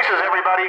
places, everybody.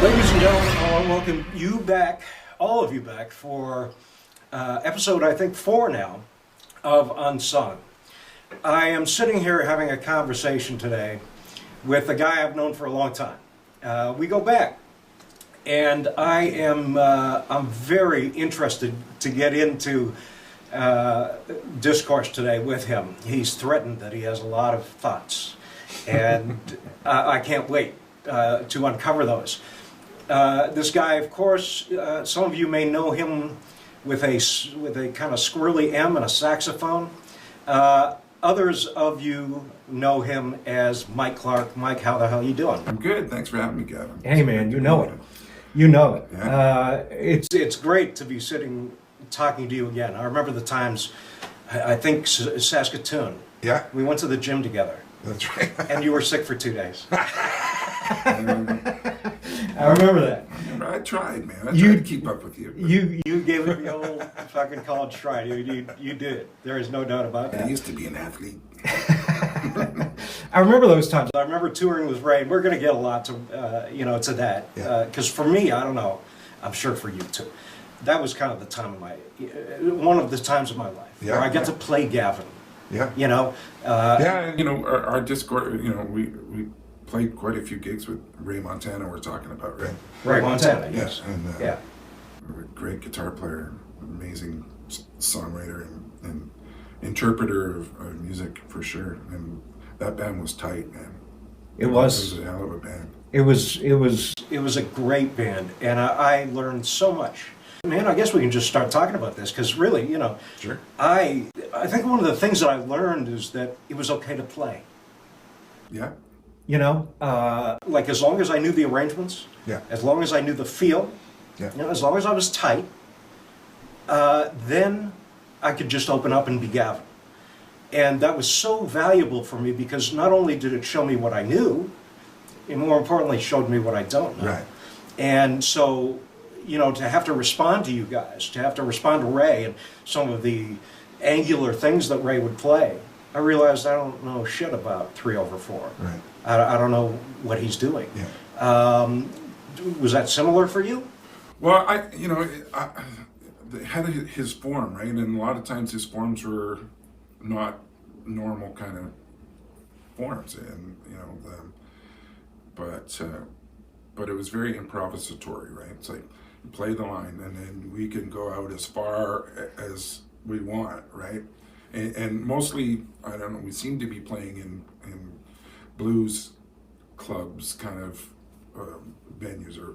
Ladies and gentlemen, I want to welcome you back, all of you back, for episode, I think, 4 now of Unsung. I am sitting here having a conversation today with a guy I've known for a long time. We go back, and I'm very interested to get into discourse today with him. He's threatened that he has a lot of thoughts, and I can't wait to uncover those. This guy, of course, some of you may know him with a kind of squirrely M and a saxophone. Others of you know him as Mike Clark. Mike, how the hell you doing? I'm good. Thanks for having me, Gavin. Hey, man, you know it. You know it. Yeah. It's great to be sitting talking to you again. I remember the times, I think Saskatoon. Yeah, We went to the gym together, that's right. and you were sick for 2 days. I remember that. I tried, man. I tried to keep up with you. You gave it the old fucking college try. You did it. There is no doubt about I that. used to be an athlete. I remember those times. I remember touring with Ray. And we're going to get a lot to to that. Yeah. Because for me, I don't know. I'm sure for you too. That was kind of the time of one of the times of my life where I get to play Gavin. Yeah. Yeah. And, our Discord, we played quite a few gigs with Ray Montana we're talking about, right? Ray Montana. Yes. And, Yeah. a great guitar player, amazing songwriter and interpreter of music for sure. And that band was tight, man. It was. It was a hell of a band. It was a great band, and I learned so much. Man, I guess we can just start talking about this because really, Sure. I think one of the things that I learned is that it was okay to play. Yeah. Like as long as I knew the arrangements, Yeah. as long as I knew the feel, Yeah. as long as I was tight, then I could just open up and be Gavin. And that was so valuable for me because not only did it show me what I knew, it more importantly showed me what I don't know. Right. And so, to have to respond to you guys, to have to respond to Ray and some of the angular things that Ray would play, I realized I don't know shit about 3/4. Right. I don't know what he's doing. Yeah. Was that similar for you? Well, it had his form, right? And a lot of times his forms were not normal kind of forms, and but it was very improvisatory, right? It's like you play the line, and then we can go out as far as we want, right? And mostly, I don't know, we seem to be playing in blues clubs kind of venues or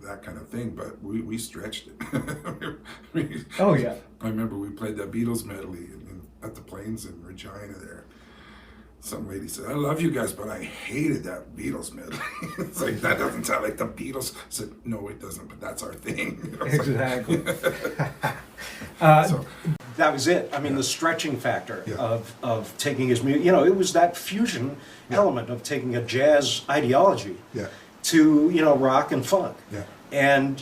that kind of thing, but we stretched it. Oh, yeah. I remember we played that Beatles medley at the Plains in Regina there. Some lady said, "I love you guys, but I hated that Beatles medley." It's like, that doesn't sound like the Beatles. I said, "No, it doesn't, but that's our thing." Exactly. So, That was it. I mean, the stretching factor Yeah. of taking his music, it was that fusion element of taking a jazz ideology yeah, to, rock and funk. yeah, And,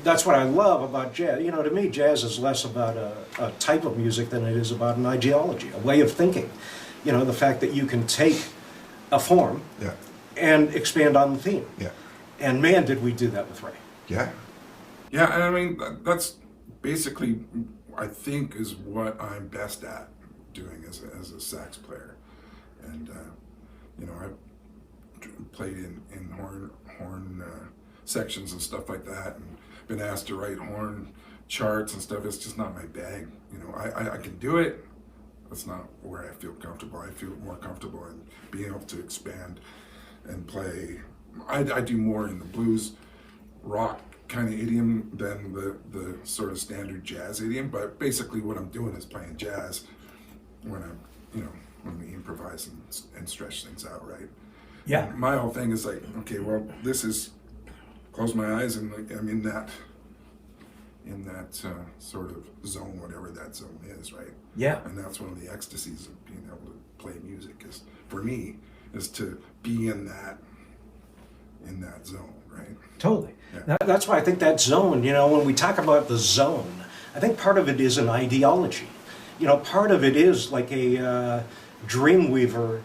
that's what I love about jazz. To me, jazz is less about a type of music than it is about an ideology, a way of thinking. The fact that you can take a form yeah, and expand on the theme. yeah, And man, did we do that with Ray. yeah. Yeah, and I mean, that's basically, I think, is what I'm best at doing as a sax player. And, I've played in horn sections and stuff like that, and been asked to write horn charts and stuff. It's just not my bag. I can do it. That's not where I feel comfortable. I feel more comfortable in being able to expand and play. I do more in the blues, rock kind of idiom than the sort of standard jazz idiom. But basically, what I'm doing is playing jazz when I'm, when we improvise and stretch things out, right? Yeah. My whole thing is like, okay, well, this is close my eyes and like I'm in that sort of zone, whatever that zone is, right? Yeah. And that's one of the ecstasies of being able to play music is, for me, is to be in that zone, right? Totally. Yeah. That's why I think that zone, when we talk about the zone, I think part of it is an ideology. Part of it is like a Dreamweaver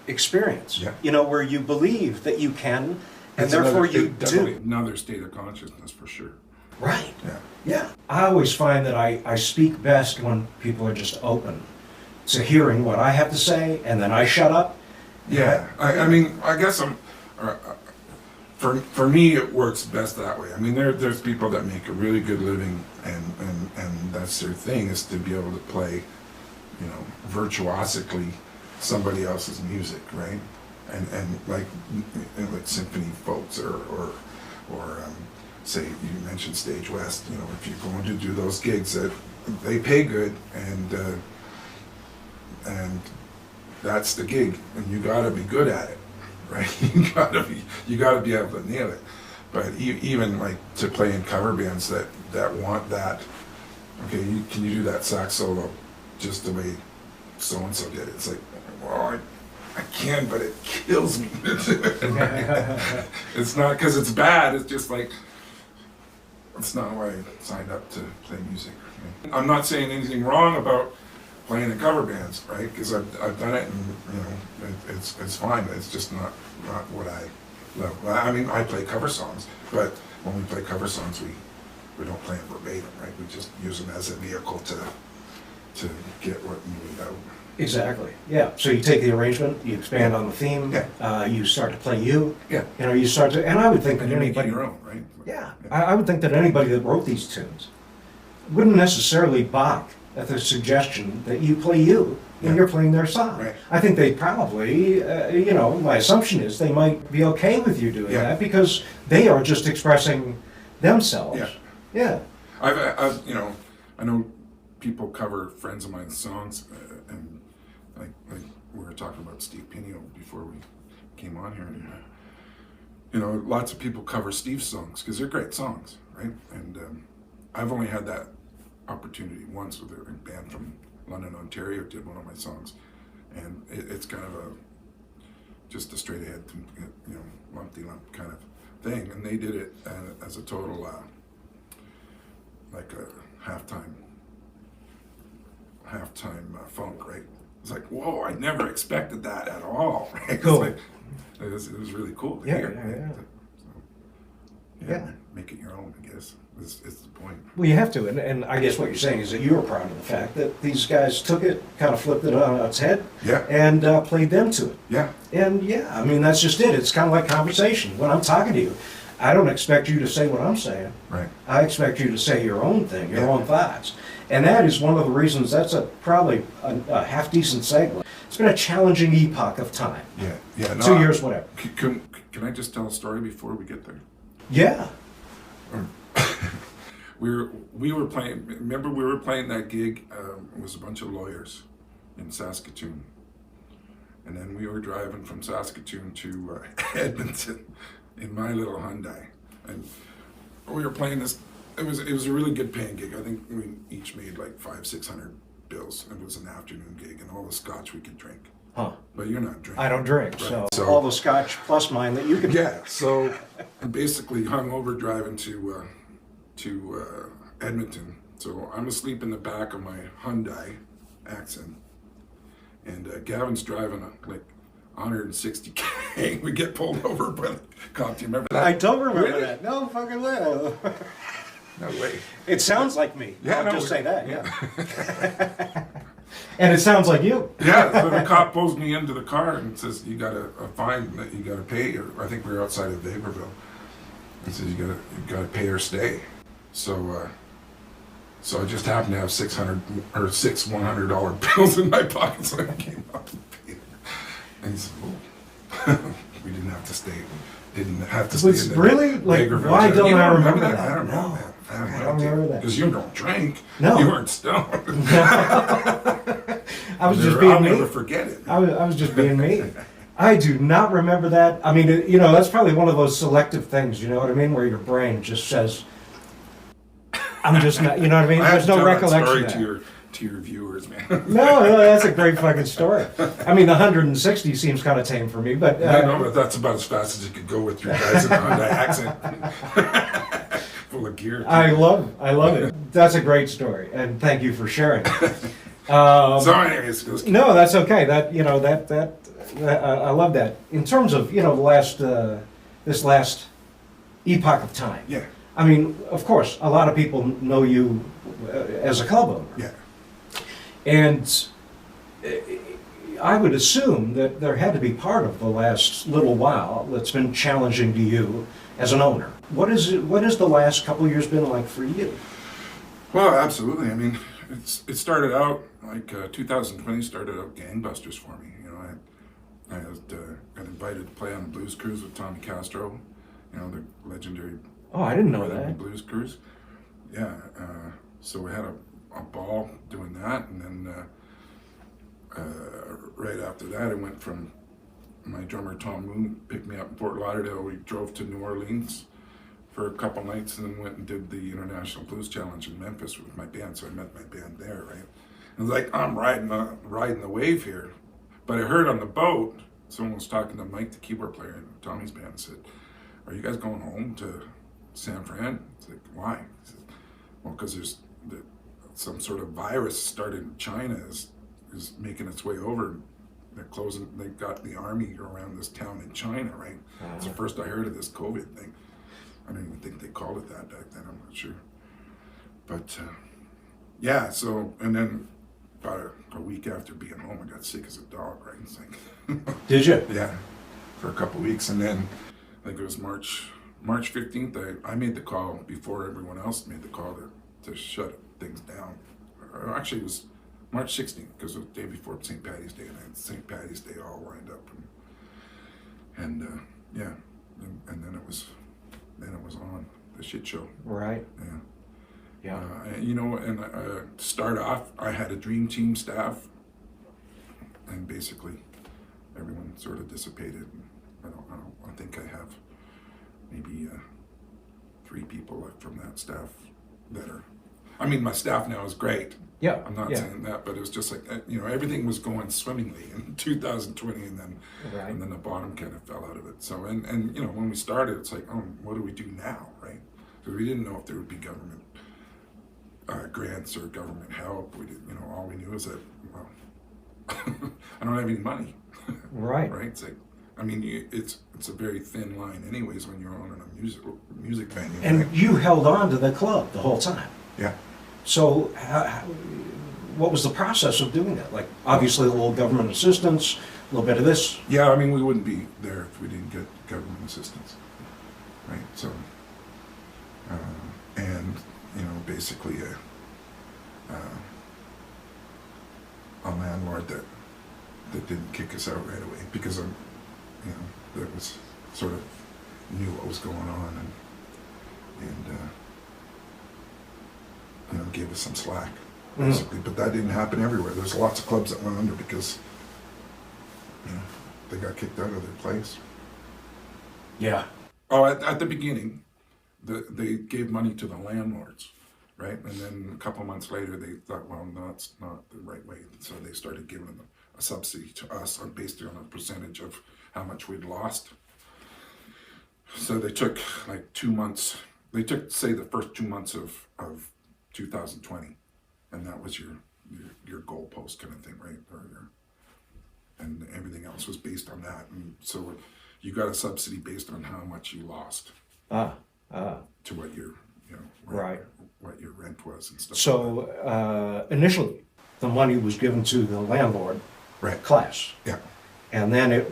experience, Yeah. Where you believe that you can, and It's therefore you definitely do. another state of consciousness for sure. Right. Yeah. Yeah. I always find that I speak best when people are just open to hearing what I have to say, and then I shut up. Yeah, I mean, I guess for me, it works best that way. I mean, there's people that make a really good living, and that's their thing, is to be able to play, virtuosically somebody else's music, right? And like symphony folks or say you mentioned Stage West, if you're going to do those gigs, that they pay good, and that's the gig, and you gotta be good at it, right? you gotta be able to nail it. But even like to play in cover bands that want that, okay, can you do that sax solo just the way so and so did it? It's like, well, I can, but it kills me. It's not because it's bad. It's just like, it's not why I signed up to play music. Right? I'm not saying anything wrong about playing in cover bands, right? Because I've done it, and it's fine. It's just not what I love. I mean, I play cover songs, but when we play cover songs, we don't play them verbatim, right? We just use them as a vehicle to get what we need out. Exactly. Yeah. So you take the arrangement, you expand on the theme, you start to play you. Yeah. You start to, and I would think that And you make it anybody, your own, right? yeah, I would think that anybody that wrote these tunes wouldn't necessarily balk at the suggestion that you play you when Yeah. you're playing their song. Right. I think they probably, my assumption is they might be okay with you doing Yeah. that because they are just expressing themselves. Yeah. Yeah. I've I know people cover friends of mine's songs, and like we were talking about Steve Pinio before we came on here, and lots of people cover Steve's songs because they're great songs, right? And I've only had that opportunity once with a band from London, Ontario did one of my songs, and it's kind of just a straight ahead, lump-de-lump kind of thing, and they did it as a total like a halftime funk, right? It's like, whoa, I never expected that at all. Right? Cool. It's like, it was really cool to Yeah, hear. yeah, yeah. So, Yeah. Make it your own, I guess, is the point. Well, you have to, and I guess what you're saying is that you were proud of the fact that these guys took it, kind of flipped it on its head, Yeah. and played them to it. Yeah. And yeah, I mean, that's just it. It's kind of like conversation. When I'm talking to you, I don't expect you to say what I'm saying. Right. I expect you to say your own thing, your Yeah. own thoughts. And that is one of the reasons, that's probably a half-decent segue. It's been a challenging epoch of time. Yeah. Yeah. No, 2 years, whatever. Can I just tell a story before we get there? Yeah. We were playing. Remember, we were playing that gig. It was a bunch of lawyers in Saskatoon, and then we were driving from Saskatoon to Edmonton in my little Hyundai, and we were playing this. It was a really good paying gig. I think we each made like $500-600 bills. It was an afternoon gig, and all the scotch we could drink. Huh. But you're not drinking. I don't drink, Right. so all the scotch plus mine that you could. Yeah, so I basically hung over driving to Edmonton. So I'm asleep in the back of my Hyundai Accent, and Gavin's driving like 160K. We get pulled over by the cop. Do you remember that? I don't remember Really? that. No fucking way. No way. It sounds like me. Yeah, I'll no, just we- say that. Yeah. And it sounds like you. Yeah, so the cop pulls me into the car and says, "You got a fine that you got to pay." Or I think we were outside of Vaporville. He says, "You got to pay or stay." So I just happened to have six $100 bills in my pocket, so I came up and paid. And he said, "Oh, we didn't have to stay. Didn't have to stay." Was in the really? Like, Vaporville why jail." don't You I remember that? that? I don't know No. that. I don't remember that. Because you don't drink. No. You weren't stoned. I was just being I'll me. never forget it. I was just being me. I do not remember that. I mean, that's probably one of those selective things, you know what I mean, where your brain just says, I'm just not, you know what I mean? I have There's to no tell that recollection story of that. to your viewers, man. No, that's a great fucking story. I mean, the 160 seems kind of tame for me, but I know, but that's about as fast as you could go with your guys in a Honda accent. Full of gear. I love it. That's a great story, and thank you for sharing. So anyways, it was- No, that's okay. I love that. In terms of this last epoch of time. yeah, I mean, of course, a lot of people know you as a club owner, yeah. and I would assume that there had to be part of the last little while that's been challenging to you as an owner. What has the last couple of years been like for you? Well, absolutely. I mean, it started out like 2020 started out gangbusters for me. You know, I got invited to play on the Blues Cruise with Tommy Castro. You know, the legendary Oh, I didn't know Rhythm and that. Blues Cruise. Yeah. So we had a ball doing that, and then right after that, I went from my drummer Tom Moon picked me up in Fort Lauderdale. We drove to New Orleans for a couple nights, and then went and did the International Blues Challenge in Memphis with my band. So I met my band there, right? And like I'm riding the wave here, but I heard on the boat someone was talking to Mike, the keyboard player in Tommy's band, and said, "Are you guys going home to San Fran?" It's like, "Why?" He said, "Well, because there's some sort of virus started in China is making its way over. They're closing. They got the army around this town in China, right?" It's the first I heard of this COVID thing. I don't even think they called it that back then. I'm not sure. But yeah. So and then about a week after being home, I got sick as a dog. Right? It's like Did you? yeah, for a couple weeks, and then I think it was March 15th. I made the call before everyone else made the call to shut things down. Or actually, it was March 16th because it was the day before St. Patty's Day, and I had St. Patty's Day all lined up, and yeah, and then it was on the shit show. Right. Yeah. Yeah. And to start off, I had a dream team staff, and basically everyone sort of dissipated. I think I have maybe 3 people left from that staff that are. I mean, my staff now is great. Yeah. I'm not yeah. saying that, but it was just like everything was going swimmingly in 2020, and then Right. and then the bottom kind of fell out of it. So and when we started, it's like, oh, what do we do now, right? Because we didn't know if there would be government grants or government help. We didn't, all we knew is that, well, I don't have any money. Right. Right? It's like, I mean, it's a very thin line, anyways, when you're owning a music venue. And right? you held on to the club the whole time. Yeah. So, what was the process of doing that? Like, obviously, a little government assistance, a little bit of this. Yeah, I mean, we wouldn't be there if we didn't get government assistance, right? So, and basically a landlord that didn't kick us out right away because that was sort of knew what was going on and gave us some slack basically. But that didn't happen everywhere. There's lots of clubs that went under because they got kicked out of their place. Yeah. Oh, at the beginning, they gave money to the landlords, right? And then a couple months later, they thought, well, no, it's not the right way. So they started giving them a subsidy to us based on a percentage of how much we'd lost. So they took like 2 months. They took, say, the first 2 months of 2020, and that was your goalpost kind of thing, right? And everything else was based on that. And so you got a subsidy based on how much you lost to what your Right. what your rent was and stuff. So, initially, the money was given to the landlord Right. class. Yeah. And then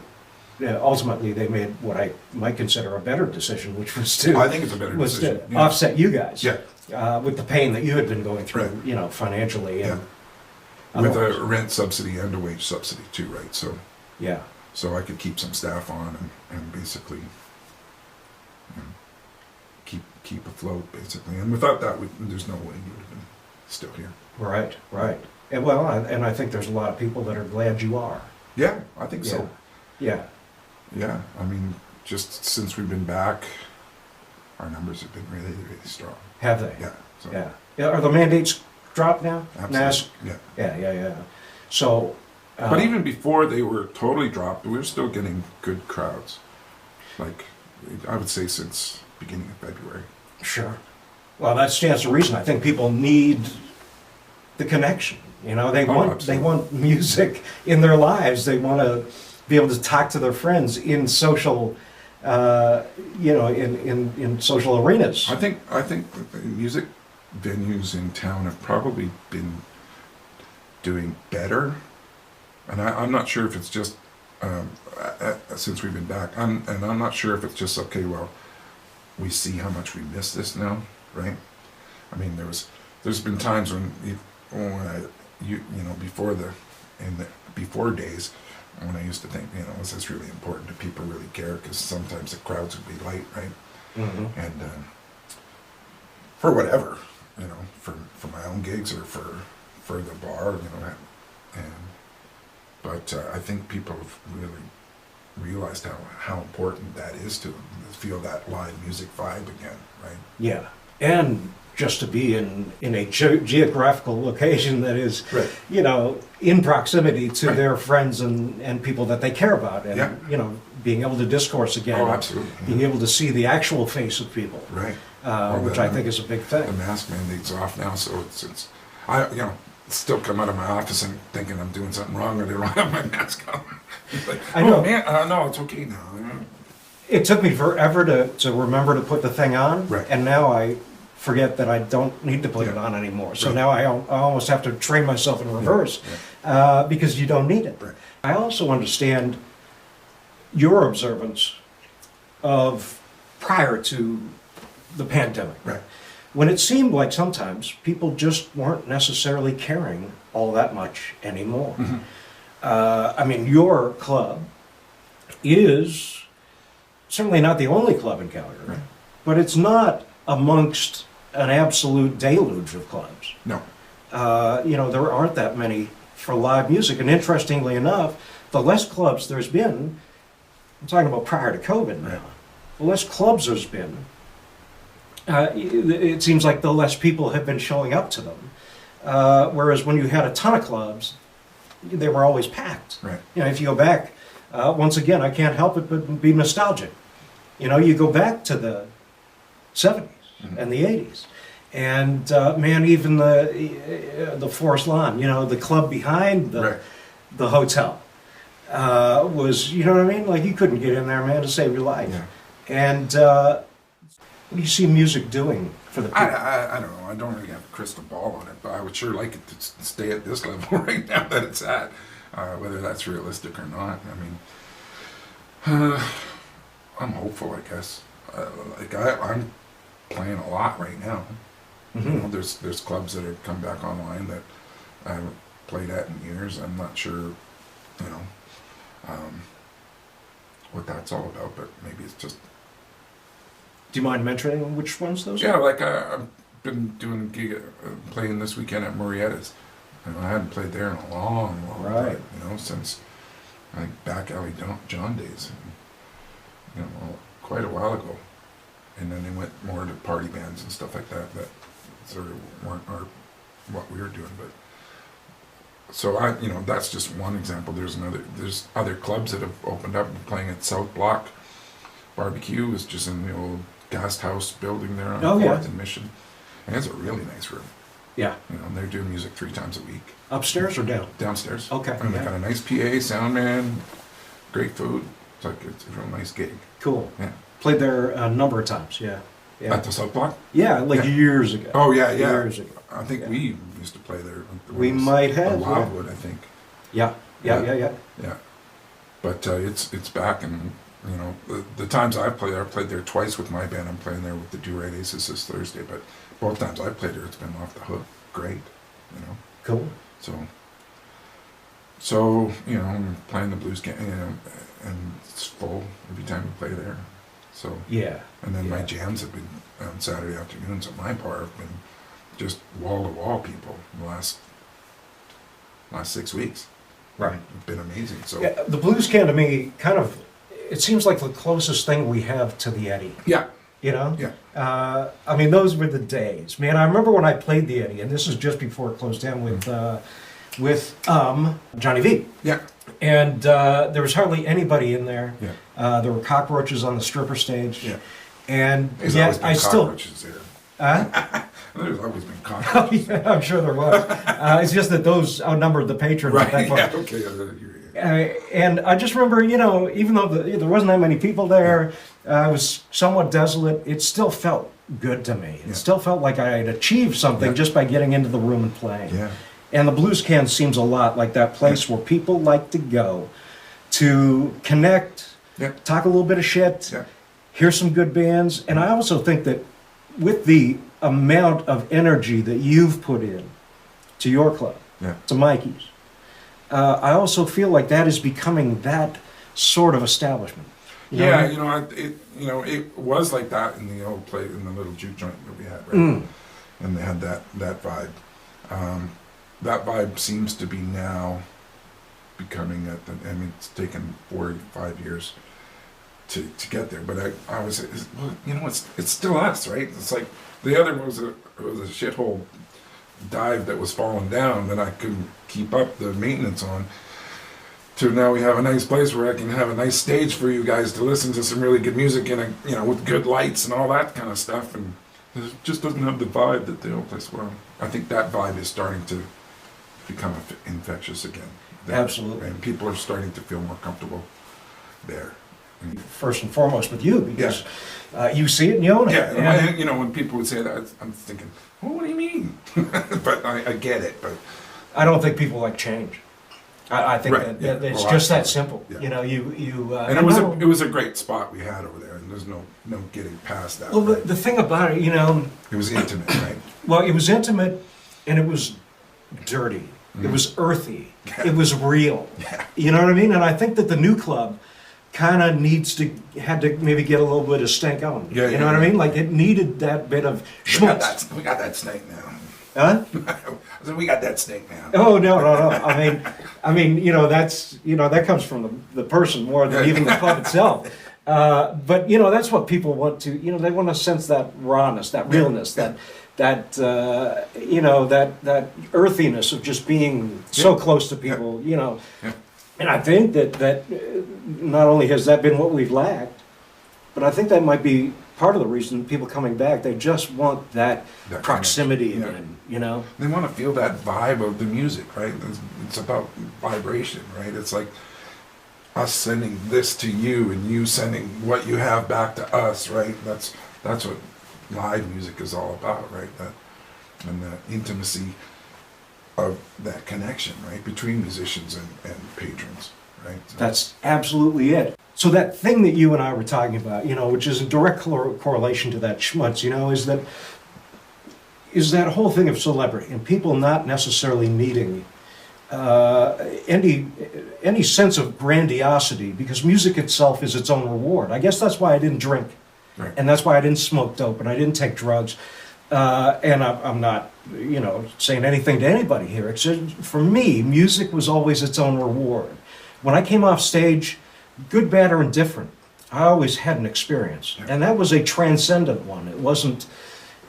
ultimately, they made what I might consider a better decision, which was to I think it's a better was decision. to offset you guys. Yeah. With the pain that you had been going through, Right. financially. And With otherwise. a rent subsidy and a wage subsidy too, right? So Yeah. I could keep some staff on and basically keep afloat basically. And without that, there's no way we would have been still here. Right. And I think there's a lot of people that are glad you are. Yeah, I think so. Yeah. Yeah, I mean, just since we've been back, our numbers have been really, really strong. Have they? Yeah. So Yeah. Are the mandates dropped now? absolutely. Yeah. Yeah. So. But even before they were totally dropped, we were still getting good crowds. Like, I would say since beginning of February. Sure. Well, that stands to reason. I think people need the connection. You know, they absolutely. want music in their lives. They want to be able to talk to their friends in social, in social arenas. I think music venues in town have probably been doing better, and I'm not sure if it's just since we've been back. I'm not sure if it's just okay. Well, we see how much we miss this now, right? I mean, there's been times when before days when I used to think, is this really important? Do people really care? Because sometimes the crowds would be light, right? Mm-hmm. And for whatever, for my own gigs or for the bar, but I think people have really realized how important that is to them, to feel that live music vibe again, right? Yeah, and just to be in a geographical location that is, Right. In proximity to Right. their friends and people that they care about, and Yeah. being able to discourse again, Oh, absolutely. being able to see the actual face of people, Right. which I think is a big The thing. mask mandate's off now, so it's still come out of my office and thinking I'm doing something wrong or they don't have my mask on. Like, I know. Oh, man, no, it's okay now. It took me forever to remember to put the thing on, Right. and now I forget that I don't need to put it Yeah. on anymore. So Right. now I almost have to train myself in reverse because you don't need it. Right. I also understand your observance of prior to the pandemic. Right. When it seemed like sometimes people just weren't necessarily caring all that much anymore. Mhm. I mean, your club is certainly not the only club in Calgary, Right. but it's not amongst an absolute deluge of clubs. No. There aren't that many for live music. And interestingly enough, the less clubs there's been, I'm talking about prior to COVID now, Right. the less clubs there's been, it seems like the less people have been showing up to them. Whereas when you had a ton of clubs, they were always packed. Right. If you go back, once again, I can't help it but be nostalgic. You go back to the 70s and the 80s. And man, even the Forest Lawn, the club behind Right. the hotel was, you know what I mean? Like you couldn't get in there, man, to save your life. Yeah. And what do you see music doing for the people? I don't know. I don't really have a crystal ball on it, but I would sure like it to stay at this level right now that it's at. Whether that's realistic or not, I mean, I'm hopeful, I guess. I'm playing a lot right now. Mhm. There's clubs that have come back online that I haven't played at in years. I'm not sure, what that's all about, but maybe it's just. Do you mind mentioning which ones those Yeah, are? like I've been doing a gig, playing this weekend at Morietta's. I hadn't played there in a long Right. time, since like back alley John days, quite a while ago. And then they went more to party bands and stuff like that sort of weren't what we were doing. But so that's just one example. There's other clubs that have opened up and playing at South Block. Barbecue is just in the old Guest House building there on 4th and Mission. And it's a really nice room. Yeah. And they're doing music 3 times a week. Upstairs or down? Downstairs. Okay, And they yeah. got a nice PA, sound man, great food. It's a real nice gig. Cool. Yeah. Played there a number of times, yeah. Yeah, At the South Block? yeah, like Yeah. years ago. Oh, yeah. Years ago. I think Yeah. we used to play there. We might have, yeah. Wildwood, I think. Yeah. Yeah. But it's back, and the times I've played there twice with my band. I'm playing there with the Do Right Aces this Thursday, but both times I've played there, it's been off the hook. Great, Cool. So I'm playing the blues game, and it's full every time we play there. So Yeah. and then my Yeah. jams have been on Saturday afternoons at my bar have been just wall to wall people the last 6 weeks. Right. It's been amazing. So Yeah, the blues can to me kind of it seems like the closest thing we have to the Eddie. Yeah, You know? yeah, I mean, those were the days. Man, I remember when I played the Eddie, and this is just before it closed down with Johnny V. yeah, And there was hardly anybody in there. yeah. There were cockroaches on the stripper stage. Yeah. And There's yet always been I still. cockroaches there. Huh? There's always been Oh, cockroaches. yeah, I'm sure there was. It's just that those outnumbered the patrons at Right, that yeah, point. okay. I hear you. And I just remember, you know, even though there wasn't that many people there, it was somewhat desolate, it still felt good to me. It Yeah. still felt like I had achieved something Yeah. just by getting into the room and playing. Yeah. And the Blues Can seems a lot like that place where people like to go to connect, Yeah. talk a little bit of shit, Yeah. hear some good bands. And I also think that with the amount of energy that you've put in to your club, Yeah. to Mikey's, I also feel like that is becoming that sort of establishment. You know what I Yeah, mean? it was like that in the old place, in the little juke joint that we had, right? Mm. And they had that vibe. That vibe seems to be now becoming I mean, it's taken 4 or 5 years to get there, but I was, well, it's still us, right? It's like the other was a shithole dive that was falling down that I couldn't keep up the maintenance on. To now we have a nice place where I can have a nice stage for you guys to listen to some really good music and with good lights and all that kind of stuff, and it just doesn't have the vibe that the old place was. I think that vibe is starting to become infectious again. Absolutely. And people are starting to feel more comfortable there. And First and foremost with you, because you see it and you own it. yeah, And when people would say that, I'm thinking, well, what do you mean? But I get it. But I don't think people like change. I think Right, that yeah. it's Well, just that absolutely. simple. Yeah. You know, you and it was a great spot we had over there, and there's no getting past that. well, right? the thing about it, you know, It was intimate, right? well, it was intimate and it was dirty. It was earthy. Yeah. It was real. Yeah. You know what I mean? And I think that the new club kind of had to maybe get a little bit of stink on. Yeah, you know yeah, what I yeah. mean? Like it needed that bit of schmutz. We got that snake now. Huh? I said, we got that snake now. Oh no. I mean, that comes from the person more than even the club itself. But that's what people want to. They want to sense that rawness, that realness, Yeah. that earthiness of just being so close to people. Yeah. And I think that not only has that been what we've lacked, but I think that might be part of the reason people coming back. They just want that That proximity connection, yeah. again. They want to feel that vibe of the music, right? It's about vibration, right? It's like us sending this to you and you sending what you have back to us, right? That's what live music is all about, right? And the intimacy of that connection, right, between musicians and patrons, right? So- That's absolutely it. So that thing that you and I were talking about, which is in direct correlation to that schmutz, is that whole thing of celebrity and people not necessarily needing any sense of grandiosity, because music itself is its own reward. I guess that's why I didn't drink, Right. and that's why I didn't smoke dope and I didn't take drugs. And I'm not, saying anything to anybody here. Except for me, music was always its own reward. When I came off stage, good, bad, or indifferent, I always had an experience. Yeah. And that was a transcendent one. It wasn't,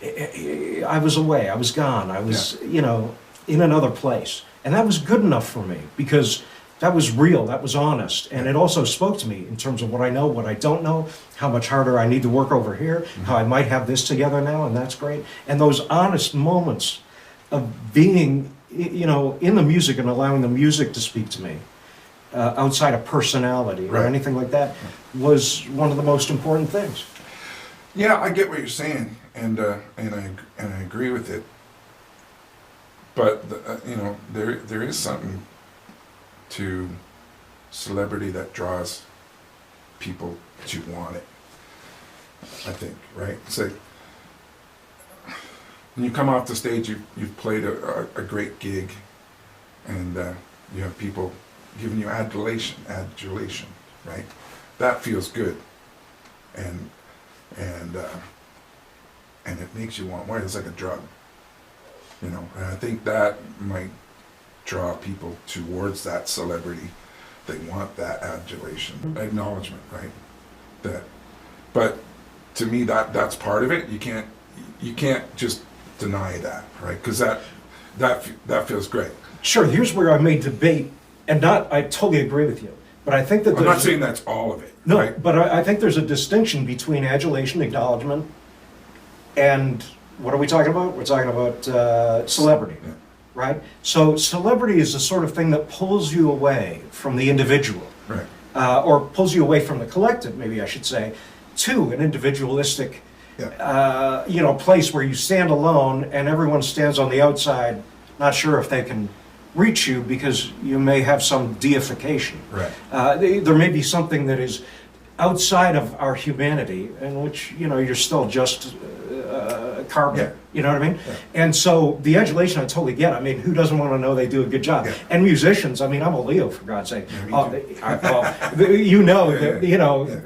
I was away, I was gone, I was, in another place. And that was good enough for me because that was real, that was honest. And it also spoke to me in terms of what I know, what I don't know, how much harder I need to work over here, how I might have this together now, and that's great. And those honest moments of being, in the music and allowing the music to speak to me, outside of personality or Right. anything like that, was one of the most important things. Yeah, I get what you're saying, and I agree with it. But there is something to celebrity that draws people to want it. I think, right? It's like when you come off the stage, you've played a great gig, and you have people giving you adulation, right? That feels good, and it makes you want more. It's like a drug, and I think that might draw people towards that celebrity they want that adulation, acknowledgement, right? That, but to me, that's part of it. You can't just deny that, right? Because that feels great. Sure, here's where I may debate, and I totally agree with you, but I think that I'm not saying that's all of it. no, right? but I think there's a distinction between adulation, acknowledgement, and what are we talking about? We're talking about celebrity, Yeah. right? So celebrity is the sort of thing that pulls you away from the individual, Right. or pulls you away from the collective, maybe I should say, to an individualistic, Yeah. place where you stand alone and everyone stands on the outside, not sure if they can reach you because you may have some deification. Right. There may be something that is outside of our humanity in which, you're still just carbon. Yeah. You know what I mean? Yeah. And so the adulation I totally get. I mean, who doesn't want to know they do a good job? Yeah. And musicians, I mean, I'm a Leo, for God's sake. Yeah, me too.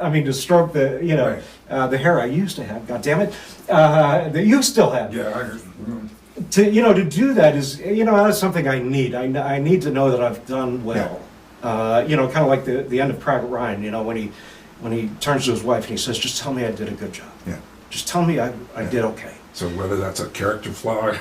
I mean, to stroke the hair I used to have, God damn it, that you still have. Yeah. To do that is, that's something I need. I need to know that I've done well. Kind of like the end of Private Ryan, when he turns to his wife and he says, just tell me I did a good job. Yeah. Just tell me I did okay. So whether that's a character flaw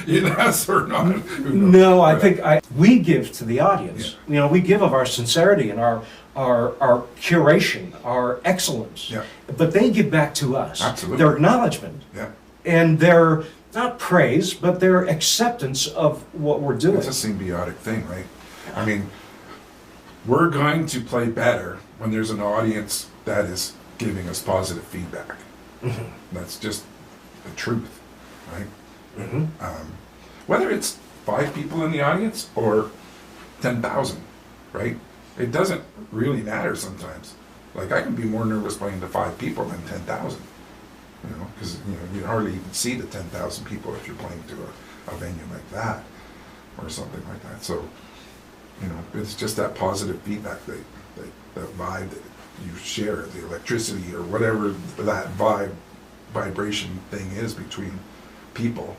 in us or not, who knows? No, I think we give to the audience. We give of our sincerity and our curation, our excellence. Yeah. But they give back to us. Absolutely. Their acknowledgement Yeah. and their, not praise, but their acceptance of what we're doing. It's a symbiotic thing, right? I mean, we're going to play better when there's an audience that is giving us positive feedback. Mm-hmm. That's just the truth, right? Mm-hmm. Whether it's 5 people in the audience or 10,000, right? It doesn't really matter sometimes. Like, I can be more nervous playing to 5 people than 10,000, because you hardly even see the 10,000 people if you're playing to a venue like that or something like that. So, it's just that positive feedback, that vibe that you share, the electricity or whatever that vibration thing is between people.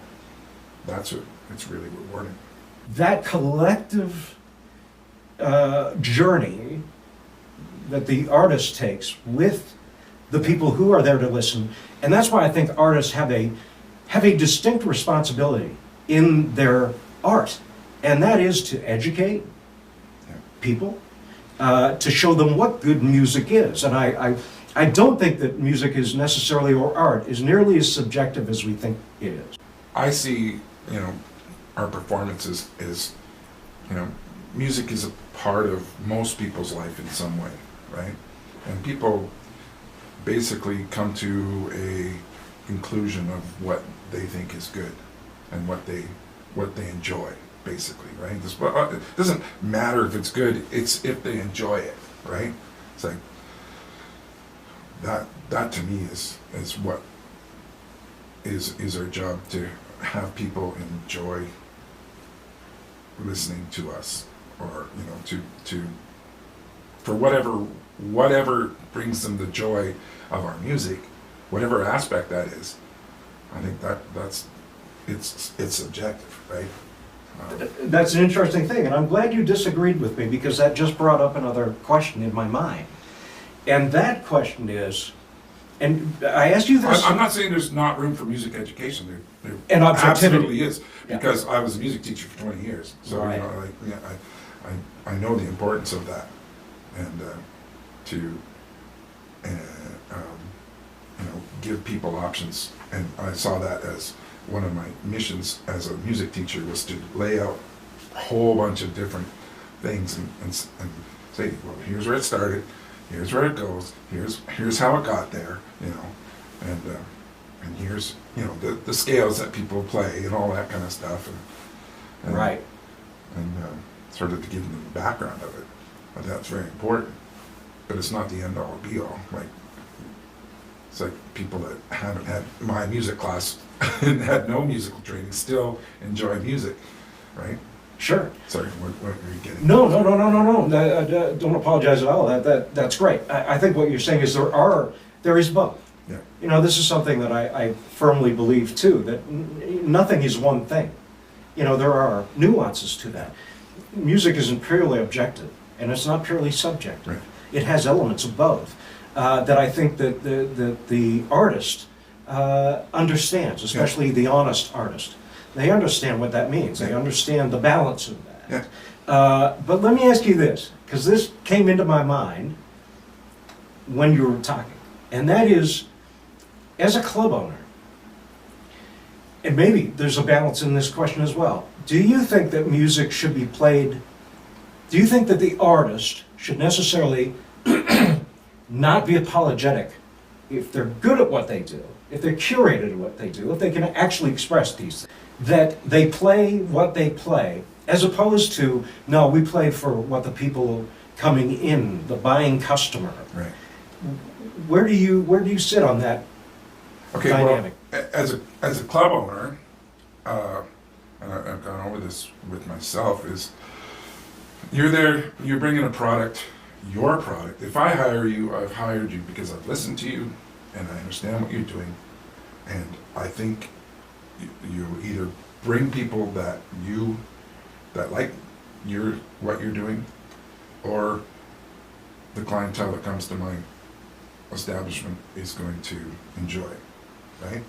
That's what it's really rewarding. That collective journey that the artist takes with the people who are there to listen, and that's why I think artists have a distinct responsibility in their art, and that is to educate people, to show them what good music is. And I don't think that music is necessarily, or art, is nearly as subjective as we think it is. I see, our performances is, music is a part of most people's life in some way, right? And people basically come to a conclusion of what they think is good and what they enjoy, basically, right? It doesn't matter if it's good, it's if they enjoy it, right? It's like, that to me is what is our job, to have people enjoy listening to us, or to for whatever brings them the joy of our music, whatever aspect that is. I think it's subjective, right? That's an interesting thing, and I'm glad you disagreed with me, because that just brought up another question in my mind. And that question is, and I asked you this. I'm not saying there's not room for music education. There And objectivity. absolutely is, because I was a music teacher for 20 years. So Right. I know the importance of that, and to give people options. And I saw that as one of my missions as a music teacher, was to lay out a whole bunch of different things and say, well, here's where it started, here's where it goes, here's how it got there, and here's the scales that people play and all that kind of stuff, and Right. and sort of to give them the background of it. But that's very important. But it's not the end all be all. It's like people that haven't had my music class and had no musical training still enjoy music, right? Sure. Sorry, what were you getting? No. Don't apologize at all. That's great. I think what you're saying is there is both. Yeah. This is something that I firmly believe too, that nothing is one thing. There are nuances to that. Music isn't purely objective. and it's not purely subjective. Right. It has elements of both that I think that the artist understands, especially the honest artist. They understand what that means. They Yeah. understand the balance of that. Yeah. But let me ask you this, because this came into my mind when you were talking, and that is, as a club owner, and maybe there's a balance in this question as well, do you think that music should be played, do you think that the artist should necessarily not be apologetic if they're good at what they do, if they're curated at what they do, if they can actually express these things, that they play what they play, as opposed to, no, we play for what the people coming in, the buying customer. Right. Where do you sit on that Okay. dynamic? Well, as a club owner, and I've gone over this with myself, is you're there, you're bringing a product, your product. If I hire you, I've hired you because I've listened to you and I understand what you're doing, and I think you either bring people that like what you're doing, or the clientele that comes to my establishment is going to enjoy it, right?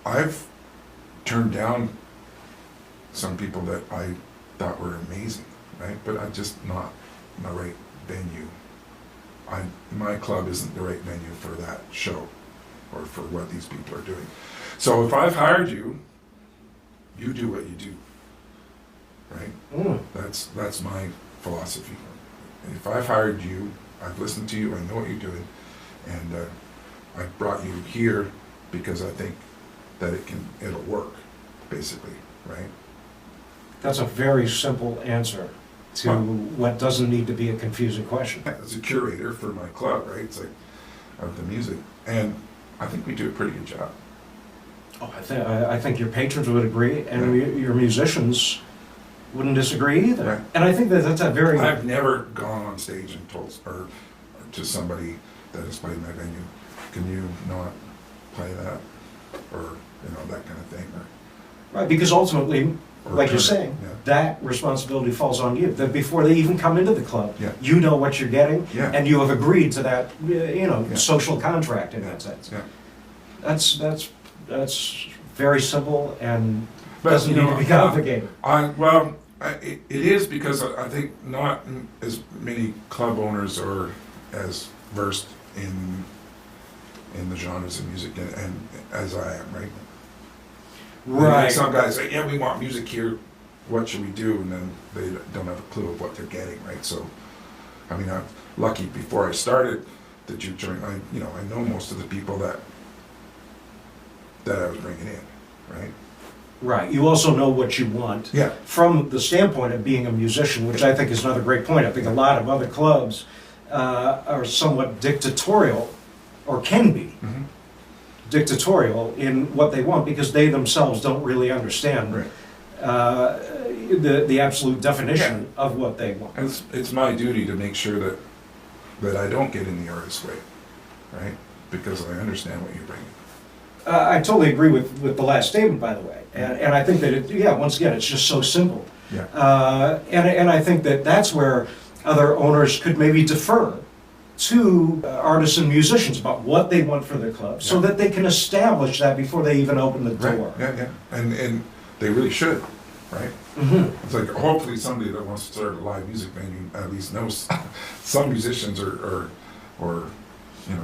I've turned down some people that I thought were amazing, right? But I'm just not in the right venue. My club isn't the right venue for that show or for what these people are doing. So if I've hired you, you do what you do, right? Mm. That's my philosophy. If I've hired you, I've listened to you, I know what you're doing, and I brought you here because I think that it'll work, basically, right? That's a very simple answer to what doesn't need to be a confusing question. As a curator for my club, right? It's like of the music, and I think we do a pretty good job. Oh, I think your patrons would agree, and Yeah. your musicians wouldn't disagree either. Right. And I think that that's a very... I've never gone on stage and told or to somebody that has played my venue, can you not play that, or that kind of thing, Right, because ultimately, or like you're turn it, saying, yeah. that responsibility falls on you. That before they even come into the club, Yeah. you know what you're getting, Yeah. and you have agreed to that, Yeah. social contract in Yeah. that sense. Yeah. That's very simple and But, doesn't need to be complicated. It is because I think not as many club owners are as versed in the genres of music and as I am, right? Right. Some guys say, yeah, we want music here, what should we do? And then they don't have a clue of what they're getting, right? So, I mean, I'm lucky before I started the juke joint, I know most of the people that I was bringing in, right? Right. You also know what you want. Yeah. From the standpoint of being a musician, which I think is another great point. I think a lot of other clubs are somewhat dictatorial, or can be Mm-hmm. dictatorial in what they want because they themselves don't really understand Right. the absolute definition of what they want. And it's my duty to make sure that I don't get in the artist's way, right? Because I understand what you're bringing. I totally agree with the last statement, by the way, and I think that once again, it's just so simple. Yeah. And I think that that's where other owners could maybe defer to artists and musicians about what they want for their club, so Yeah. that they can establish that before they even open the door. Right. Yeah. And they really should, right? Hmm. It's like hopefully somebody that wants to start a live music venue at least knows some musicians or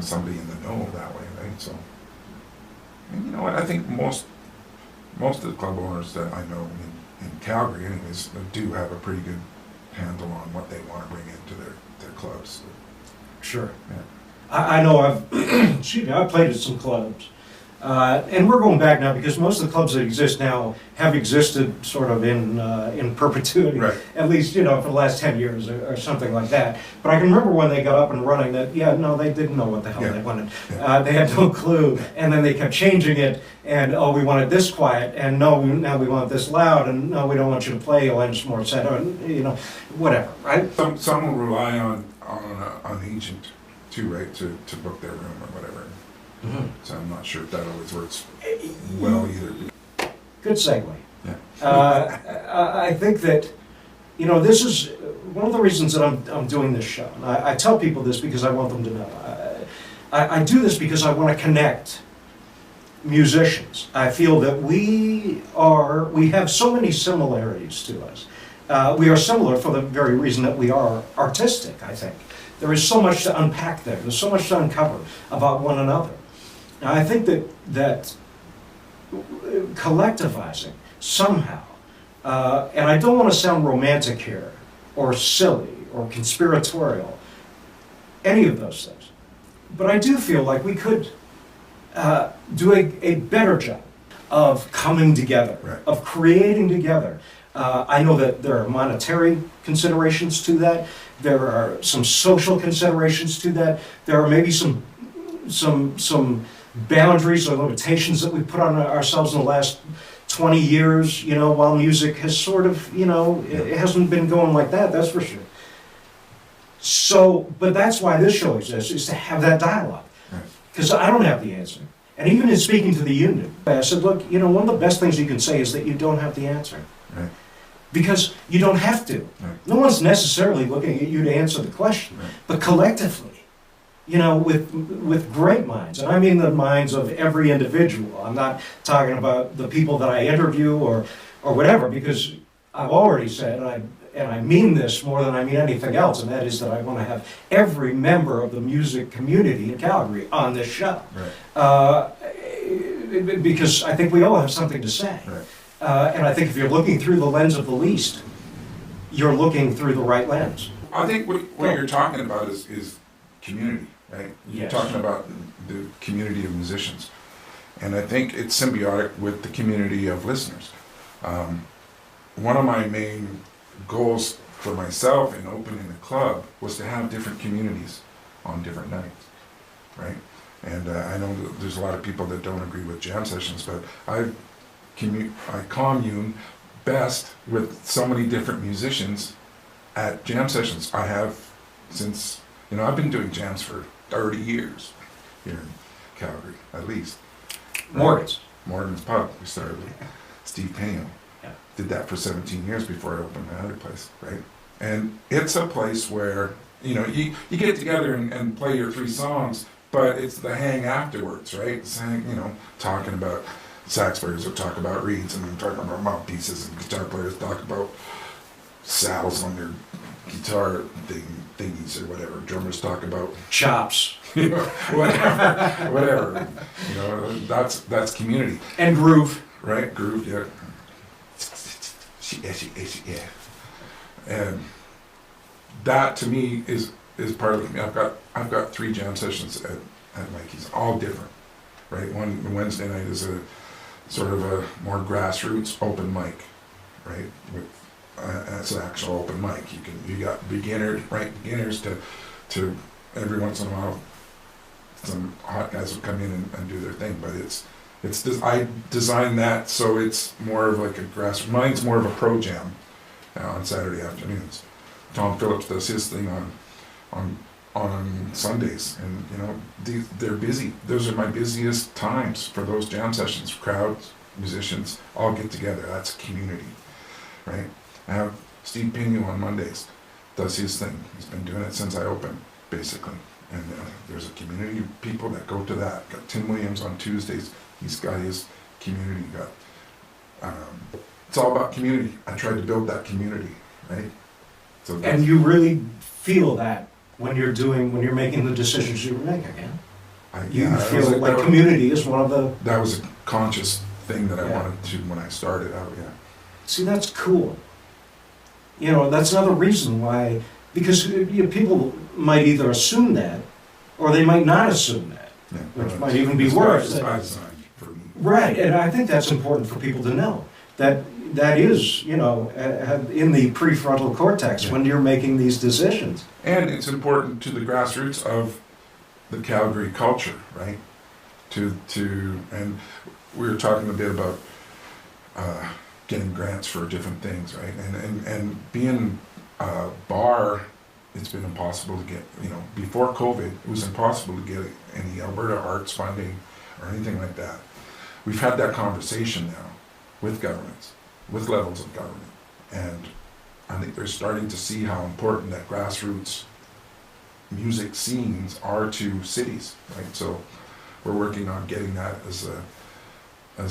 somebody in the know that way, right? So, and you know what? I think most of the club owners that I know in Calgary, anyways, do have a pretty good handle on what they want to bring into their clubs. Sure. Yeah. I know I've played at some clubs, and we're going back now because most of the clubs that exist now have existed sort of in perpetuity, Right. at least for the last 10 years or something like that. But I can remember when they got up and running that they didn't know what the hell Yeah. they wanted. Yeah. They had no clue, and then they kept changing it. And we wanted this quiet, and now we want this loud, and no, we don't want you to play Alanis Morissette, and whatever, right? Some will rely on an agent too, right, to book their room or whatever. Mhm. So I'm not sure if that always works well either. Good segue. Yeah. I think that, this is one of the reasons that I'm doing this show, and I tell people this because I want them to know, I do this because I want to connect musicians. I feel that we have so many similarities to us. We are similar for the very reason that we are artistic, I think. There is so much to unpack there. There's so much to uncover about one another. Now, I think that collectivizing somehow, and I don't want to sound romantic here, or silly, or conspiratorial, any of those things, but I do feel like we could do a better job of coming together, Right. of creating together. I know that there are monetary considerations to that. There are some social considerations to that. There are maybe some boundaries or limitations that we put on ourselves in the last 20 years, while music has sort of, it hasn't been going like that, that's for sure. So, but that's why this show exists, is to have that dialogue. Because I don't have the answer. And even in speaking to the union, I said, look, one of the best things you can say is that you don't have the answer. Right. Because you don't have to. Right. No one's necessarily looking at you to answer the question. Right. But collectively, with great minds, and I mean the minds of every individual. I'm not talking about the people that I interview or whatever, because I've already said, and I mean this more than I mean anything else, and that is that I want to have every member of the music community in Calgary on this show. Right. Because I think we all have something to say. Right. And I think if you're looking through the lens of the least, you're looking through the right lens. I think what you're talking about is community, right? You're Yes. talking about the community of musicians. And I think it's symbiotic with the community of listeners. One of my main goals for myself in opening the club was to have different communities on different nights, right? And I know that there's a lot of people that don't agree with jam sessions, but I commune best with so many different musicians at jam sessions. I have since, I've been doing jams for 30 years here in Calgary, at least. Morgan's. Morgan's Pub, we started with Steve Payne. Yeah. Did that for 17 years before I opened my other place, right? And it's a place where, you get together and play your 3 songs, but it's the hang afterwards, right? It's talking about sax players will talk about reeds, and talking about mouthpieces, and guitar players talk about saddles on their guitar thingies or whatever. Drummers talk about Chops. whatever. That's community. And groove. Right, groove, yeah. Yeah. And that to me is part of it. I've got 3 jam sessions at Mikey's, all different. Right? One Wednesday night is a sort of a more grassroots open mic, right? It's an actual open mic. You got beginners to every once in a while some hot guys will come in and do their thing, but I designed that so it's more of like mine's more of a pro jam on Saturday afternoons. Tom Phillips does his thing on Sundays, and they're busy. Those are my busiest times for those jam sessions. Crowds, musicians, all get together. That's community, right? I have Steve Pinu on Mondays, does his thing. He's been doing it since I opened, basically. And there's a community of people that go to that. Got Tim Williams on Tuesdays. He's got his community. It's all about community. I tried to build that community, right? So And you really feel that when you're making the decisions you're making, yeah? You feel like community is one of the... That was a conscious thing that I Yeah. wanted to when I started out, yeah. See, that's cool. That's another reason why, because people might either assume that, or they might not assume that. Yeah, Which might even be worse. It's by design for me. Right, and I think that's important for people to know, that is, in the prefrontal cortex when you're making these decisions. And it's important to the grassroots of the Calgary culture, right? And we were talking a bit about getting grants for different things, right? And being a bar, it's been impossible to get, before COVID, it was impossible to get any Alberta Arts funding or anything like that. We've had that conversation now with governments, with levels of government. And I think they're starting to see how important that grassroots music scenes are to cities, right? So we're working on getting that as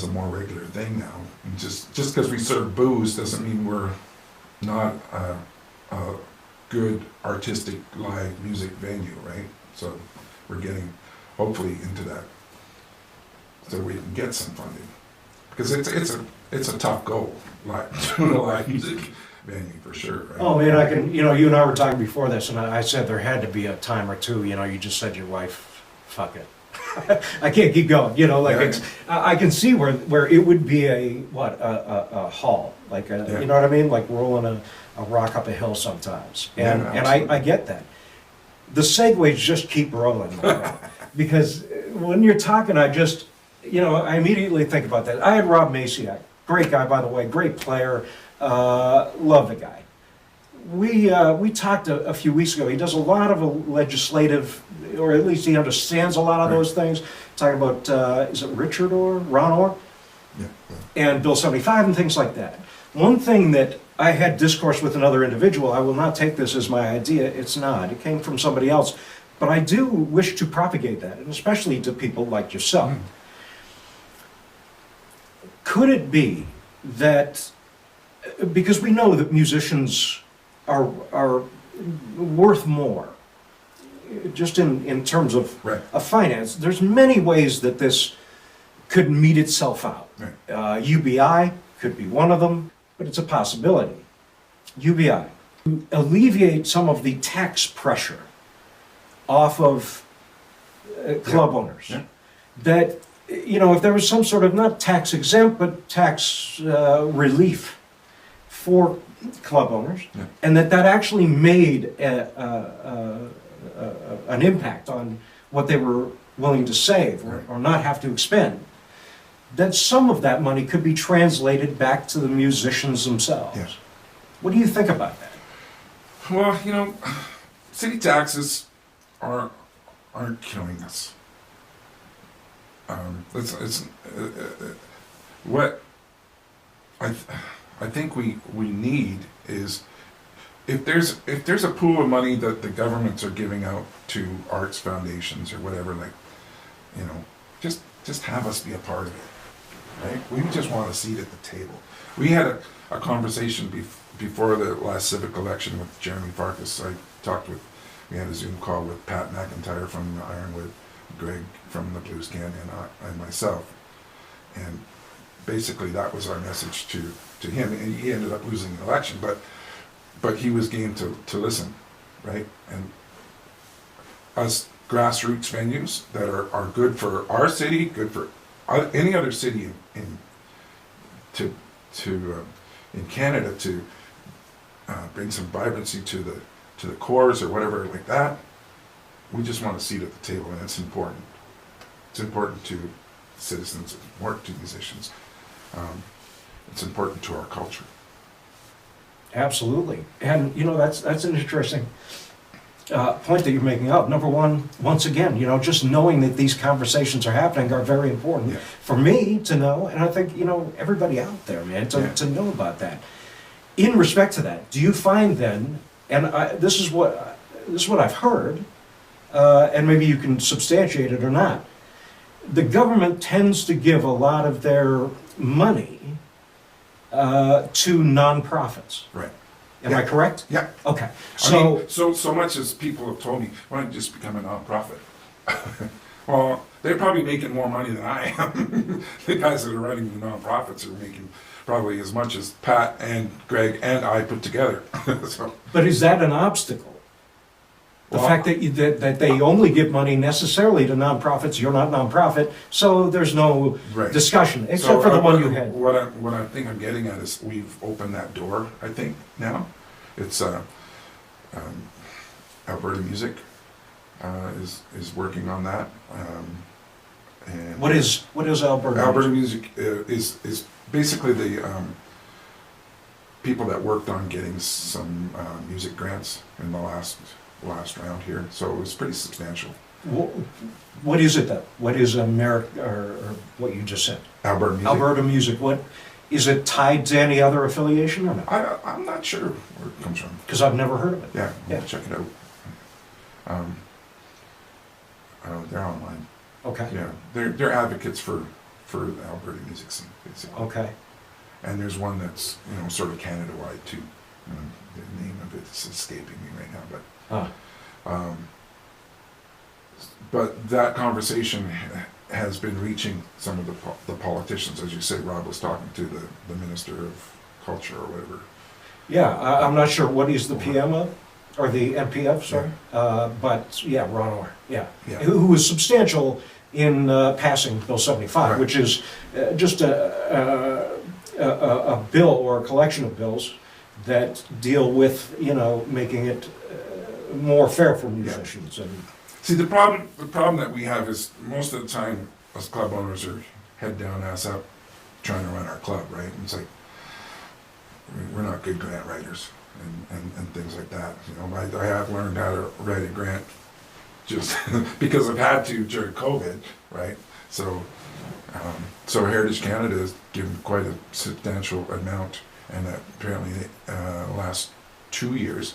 a more regular thing now. And just because we serve booze doesn't mean we're not a good artistic live music venue, right? So we're getting hopefully into that so we can get some funding, because it's a tough goal, like doing a live music venue for sure, right? Oh, man, I can, you and I were talking before this, and I said there had to be a time or two, you just said to your wife, fuck it. I can't keep going, it's, I can see where it would be a haul, like, you know what I mean? Like rolling a rock up a hill sometimes. And I get that. The segues just keep rolling like that. Because when you're talking, I immediately think about that. I had Rob Maciak, great guy, by the way, great player, love the guy. We talked a few weeks ago. He does a lot of legislative, or at least he understands a lot of those things. Talking about, is it Richard Orr, Ron Orr? Yeah. And Bill 75 and things like that. One thing that I had discourse with another individual, I will not take this as my idea, it's not. It came from somebody else. But I do wish to propagate that, and especially to people like yourself. Could it be that, because we know that musicians are worth more, just in terms of finance, there's many ways that this could meet itself out. UBI could be one of them, but it's a possibility. UBI, to alleviate some of the tax pressure off of club owners. That, if there was some sort of, not tax exempt, but tax relief for club owners, and that actually made an impact on what they were willing to save or not have to expend, that some of that money could be translated back to the musicians themselves. Yes. What do you think about that? Well, city taxes aren't killing us. What I think we need is, if there's a pool of money that the governments are giving out to arts foundations or whatever, like, just have us be a part of it, right? We just want a seat at the table. We had a conversation before the last civic election with Jeremy Farkas. We had a Zoom call with Pat McIntyre from Ironwood, Greg from the Blues Canyon, and myself. And basically that was our message to him. And he ended up losing the election, but he was game to listen, right? And us grassroots venues that are good for our city, good for any other city in Canada, to bring some vibrancy to the cores or whatever like that. We just want a seat at the table, and it's important. It's important to citizens, it's important to musicians. It's important to our culture. Absolutely. And, that's an interesting point that you're making up. Number one, once again, just knowing that these conversations are happening are very important for me to know, and I think, everybody out there, man, to know about that. In respect to that, do you find then, and this is what I've heard, and maybe you can substantiate it or not, the government tends to give a lot of their money to nonprofits. Right. Am I correct? Yeah. Okay. So much as people have told me, why don't you just become a nonprofit? Well, they're probably making more money than I am. The guys that are running the nonprofits are making probably as much as Pat and Greg and I put together. So. But is that an obstacle? The fact that they only give money necessarily to nonprofits, you're not nonprofit, so there's no discussion, except for the one you had. What I think I'm getting at is we've opened that door, I think, now. It's Alberta Music is working on that. And what is Alberta? Alberta Music is basically the people that worked on getting some music grants in the last round here, so it was pretty substantial. What is it then? What is America, or what you just said? Alberta Music. Alberta Music. What Is it tied to any other affiliation or not? I'm not sure where it comes from. Because I've never heard of it. Yeah, Yeah. check it out. They're online. Okay. Yeah, they're advocates for the Alberta music scene, basically. Okay. And there's one that's sort of Canada-wide too. The name of it's escaping me right now, Huh. but that conversation has been reaching some of the politicians, as you say. Rob was talking to the Minister of Culture or whatever. Yeah, I'm not sure what he's the PM of, or the MPF, sorry. But yeah, Ron Orr, yeah. Yeah. Who was substantial in passing Bill 75, Right. which is just a bill or a collection of bills that deal with, making it more fair for musicians. And See, the problem that we have is most of the time us club owners are head down, ass up, trying to run our club, right? And it's like we're not good grant writers and things like that. I have learned how to write a grant just because I've had to during COVID, right? So Heritage Canada has given quite a substantial amount, and that apparently last 2 years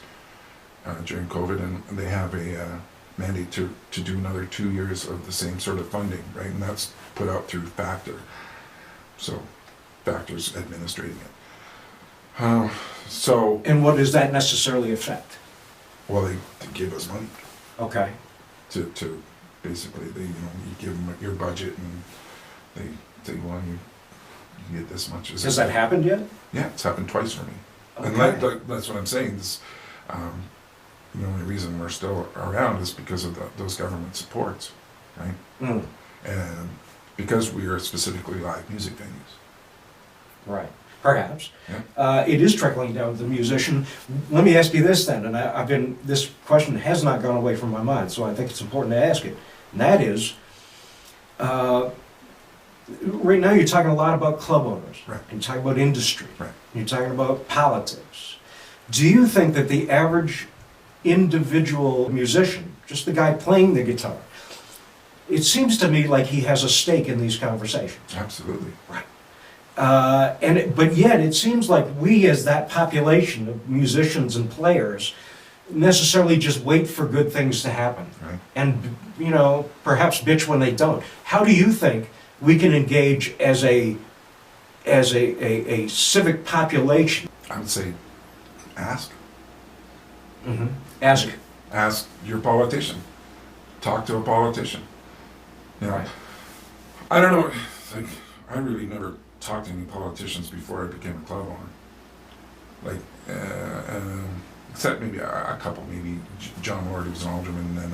during COVID, and they have a mandate to do another 2 years of the same sort of funding, right? And that's put out through Factor. So Factor's administrating it. and what does that necessarily affect? Well, they give us money Okay. to basically, you give them your budget, and they say, well, you get this much. Has that happened yet? Yeah, it's happened twice for me. And Okay. that's what I'm saying. The only reason we're still around is because of those government supports, right? Mm, And because we are specifically live music venues. right. Perhaps. Yeah. It is trickling down to the musician. Let me ask you this then, and this question has not gone away from my mind, so I think it's important to ask it. And that is, right now you're talking a lot about club owners. Right. You're talking about industry. Right. You're talking about politics. Do you think that the average individual musician, just the guy playing the guitar, it seems to me like he has a stake in these conversations. Absolutely. But yet it seems like we as that population of musicians and players necessarily just wait for good things to happen. Right. And, perhaps bitch when they don't. How do you think we can engage as a civic population? I would say ask. Mm-hmm. Ask. Your politician. Talk to a politician. Right. I don't know. Like, I really never talked to any politicians before I became a club owner. Like, except maybe a couple. Maybe John Ward, who was an alderman and then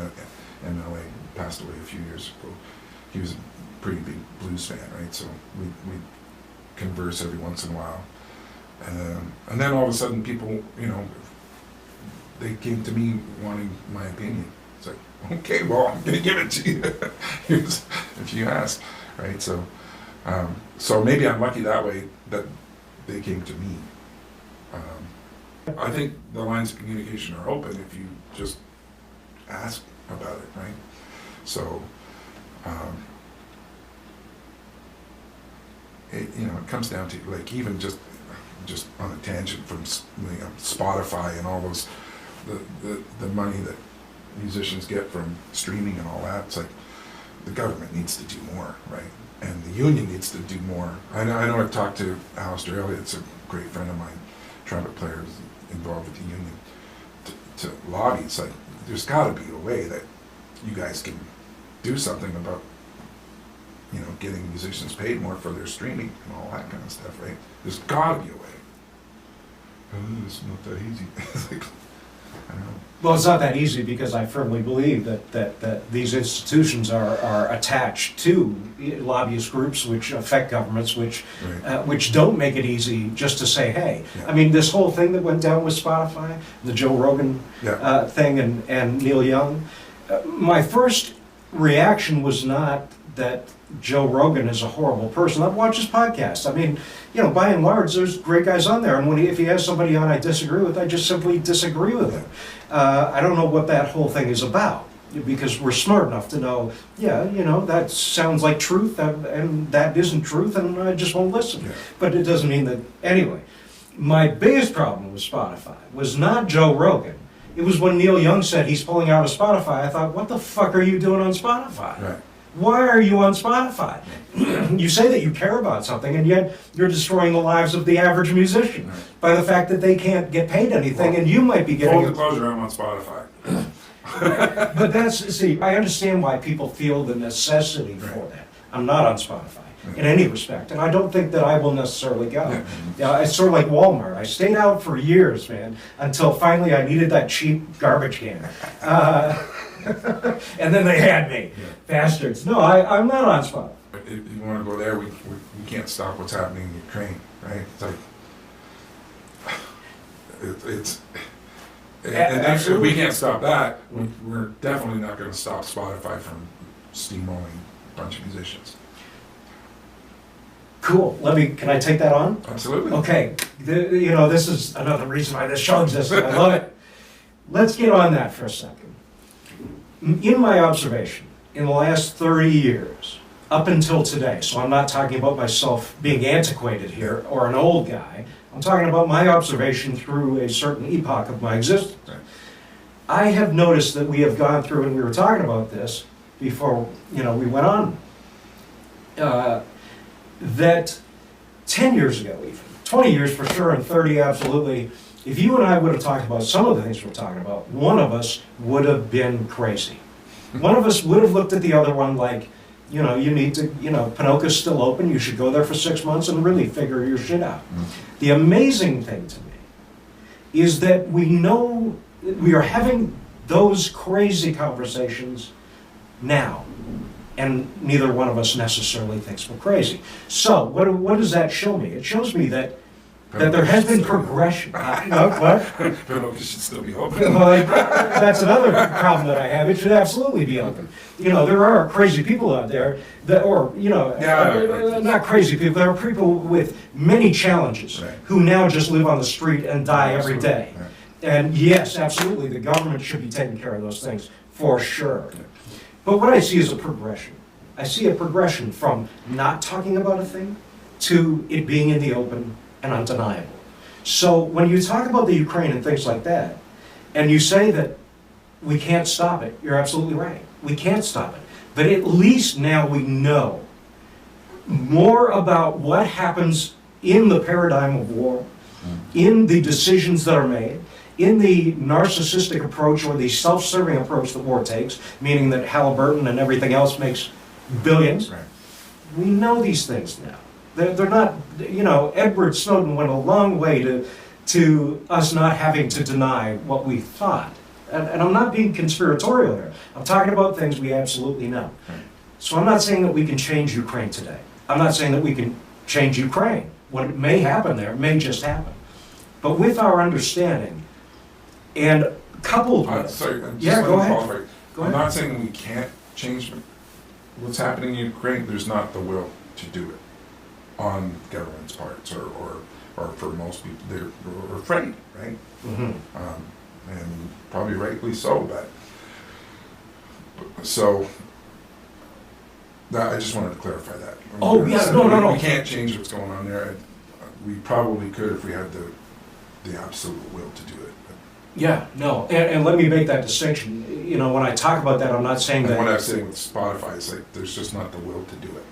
an MLA, passed away a few years ago. He was a pretty big blues fan, right? So we converse every once in a while. And then all of a sudden, people, they came to me wanting my opinion. It's like, okay, well, I'm gonna give it to you if you ask, right? So maybe I'm lucky that way that they came to me. I think the lines of communication are open if you just ask about it, right? So, it comes down to like even just on a tangent from Spotify and all those the money that musicians get from streaming and all that. It's like the government needs to do more, right? And the union needs to do more. I know I've talked to Alistair Elliott's a great friend of mine, trumpet player involved with the union, to lobby. It's like there's got to be a way that you guys can do something about getting musicians paid more for their streaming and all that kind of stuff, right? There's got to be a way. Oh, it's not that easy. It's like, I don't know. Well, it's not that easy because I firmly believe that these institutions are attached to lobbyist groups which affect governments, which Right. which don't make it easy just to say, hey. Yeah. I mean, this whole thing that went down with Spotify, the Joe Rogan Yeah. thing and Neil Young, my first reaction was not that Joe Rogan is a horrible person. I've watched his podcast. I mean, by and large, there's great guys on there. And if he has somebody on I disagree with, I just simply disagree with him. I don't know what that whole thing is about. because we're smart enough to know, yeah, that sounds like truth, and that isn't truth, and I just won't listen. Yeah. But it doesn't mean that, anyway. My biggest problem with Spotify was not Joe Rogan. It was when Neil Young said he's pulling out of Spotify. I thought, what the fuck are you doing on Spotify? Right. Why are you on Spotify? You say that you care about something, and yet you're destroying the lives of the average musician Right. by the fact that they can't get paid anything, Well, and you might be Full getting. disclosure, I'm on Spotify. But see, I understand why people feel the necessity for Right. that. I'm not on Spotify Right. in any respect, and I don't think that I will necessarily go. Yeah. Yeah, it's sort of like Walmart. I stayed out for years, man, until finally I needed that cheap garbage can. And then they had me. Yeah. Bastards. No, I'm not on Spotify. If you want to go there, we can't stop what's happening in Ukraine, right? It's like, it's and if we can't stop that, we're definitely not going to stop Spotify from steamrolling a bunch of musicians. Cool. Can I take that on? Absolutely. Okay. This is another reason why this show exists. I love it. Let's get on that for a second. In my observation, in the last 30 years, up until today, so I'm not talking about myself being antiquated here or an old guy, I'm talking about my observation through a certain epoch of my existence. Right. I have noticed that we have gone through, and we were talking about this before we went on, that 10 years ago even, 20 years for sure, and 30 absolutely, if you and I would have talked about some of the things we're talking about, one of us would have been crazy. One of us would have looked at the other one like, you need to, Pinoca's still open, you should go there for 6 months and really figure your shit out. The amazing thing to me is that we know we are having those crazy conversations now, and neither one of us necessarily thinks we're crazy. So what does that show me? It shows me that there has been progression. What? Pinoca should still be open. Well, that's another problem that I have. It should absolutely be open. There are crazy people out there not crazy people. There are people with many challenges Right. who now just live on the street and die every day. Right. And yes, absolutely, the government should be taking care of those things for sure. But what I see is a progression. I see a progression from not talking about a thing to it being in the open and undeniable. So when you talk about the Ukraine and things like that, and you say that we can't stop it, you're absolutely right. We can't stop it. But at least now we know more about what happens in the paradigm of war, in the decisions that are made, in the narcissistic approach or the self-serving approach that war takes, meaning that Halliburton and everything else makes billions. Right. We know these things now. They're not, Edward Snowden went a long way to us not having to deny what we thought. And I'm not being conspiratorial here. I'm talking about things we absolutely know. Right. So I'm not saying that we can change Ukraine today. I'm not saying that we can change Ukraine. What may happen there may just happen. But with our understanding and coupled with... Sorry, I'm just Yeah, go let me ahead. qualify. Go I'm ahead. not saying we can't change what's happening in Ukraine. There's not the will to do it on government's parts, or for most people, they're afraid, right? Mhm. And probably rightly so. But so that I just wanted to clarify that. Oh, yeah, no. We can't change what's going on there. We probably could if we had the absolute will to do it. Yeah, no, and let me make that distinction. When I talk about that, I'm not saying And that... what I'm saying with Spotify is like there's just not the will to do it,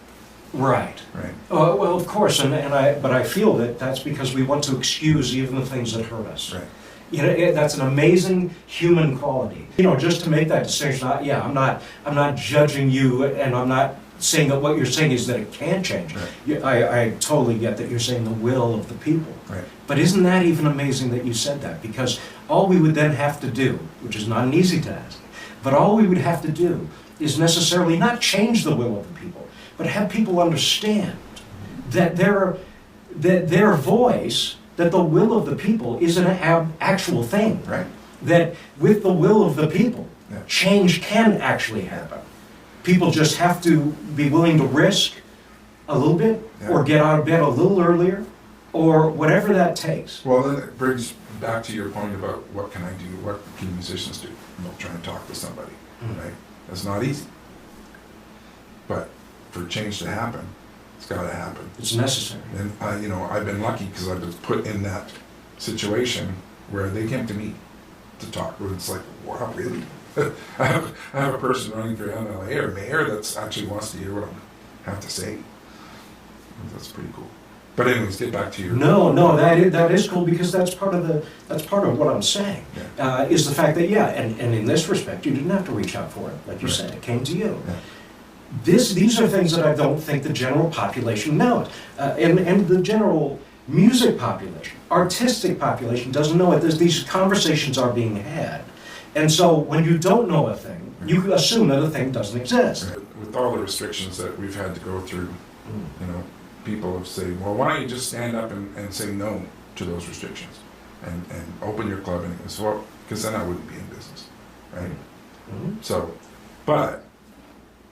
Right. right? Well, of course, but I feel that that's because we want to excuse even the things that hurt us. Right. That's an amazing human quality. Just to make that distinction, I'm not judging you, and I'm not saying that what you're saying is that it can change. Right. I totally get that you're saying the will of the people. Right. But isn't that even amazing that you said that? Because all we would then have to do, which is not an easy task, but all we would have to do is necessarily not change the will of the people, but have people understand that their voice, that the will of the people is an actual thing. Right. That with the will of the people, Yeah. change can actually happen. People just have to be willing to risk a little bit, Yeah. or get out of bed a little earlier, or whatever that takes. Well, then it brings back to your point about what can I do, what can musicians do? Try and talk to somebody. right? It's not easy. But for change to happen, it's gotta happen. It's necessary. And I've been lucky because I've been put in that situation where they came to me to talk. Where it's like, wow, really? I have a person running for MLA or mayor that's actually wants to hear what I have to say. That's pretty cool. But anyways, get back to your. No, that is cool because that's part of what I'm saying. Yeah. Is the fact that and in this respect you didn't have to reach out for it, like you Right. said, it came to you. Yeah. These are things that I don't think the general population knows, and the general music population, artistic population doesn't know it. These conversations are being had, and so when you don't know a thing, you assume that a thing doesn't exist. With all the restrictions that we've had to go through, people have said, well, why don't you just stand up and say no to those restrictions and open your club? And it's, well, because then I wouldn't be in business, right? Mhm. So, but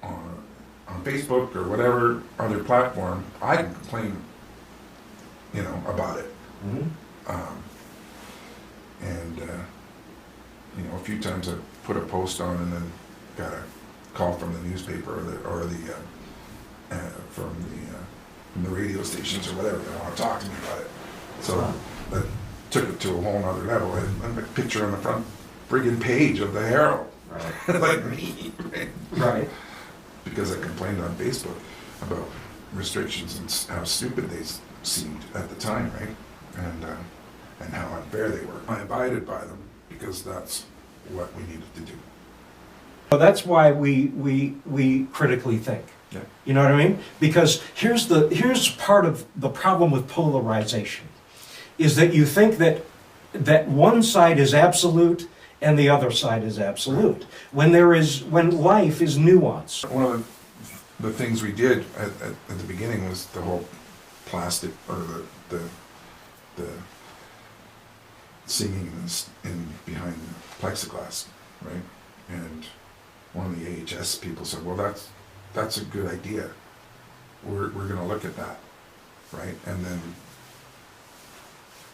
on Facebook or whatever other platform, I can complain, about it. Mhm. A few times I put a post on and then got a call from the newspaper from the radio stations or whatever. They want to talk to me about it. So that took it to a whole nother level. And a picture on the front friggin' page of the Herald. Right. Like me. Right. Because I complained on Facebook about restrictions and how stupid they seemed at the time, right? And how unfair they were. I abided by them because that's what we needed to do. Well, that's why we critically think. Yeah. You know what I mean? Because here's part of the problem with polarization, is that you think that one side is absolute and the other side is absolute. When life is nuance. One of the things we did at the beginning was the whole plastic or the singing in behind plexiglass, right? And one of the AHS people said, well, that's a good idea. We're going to look at that, right? And then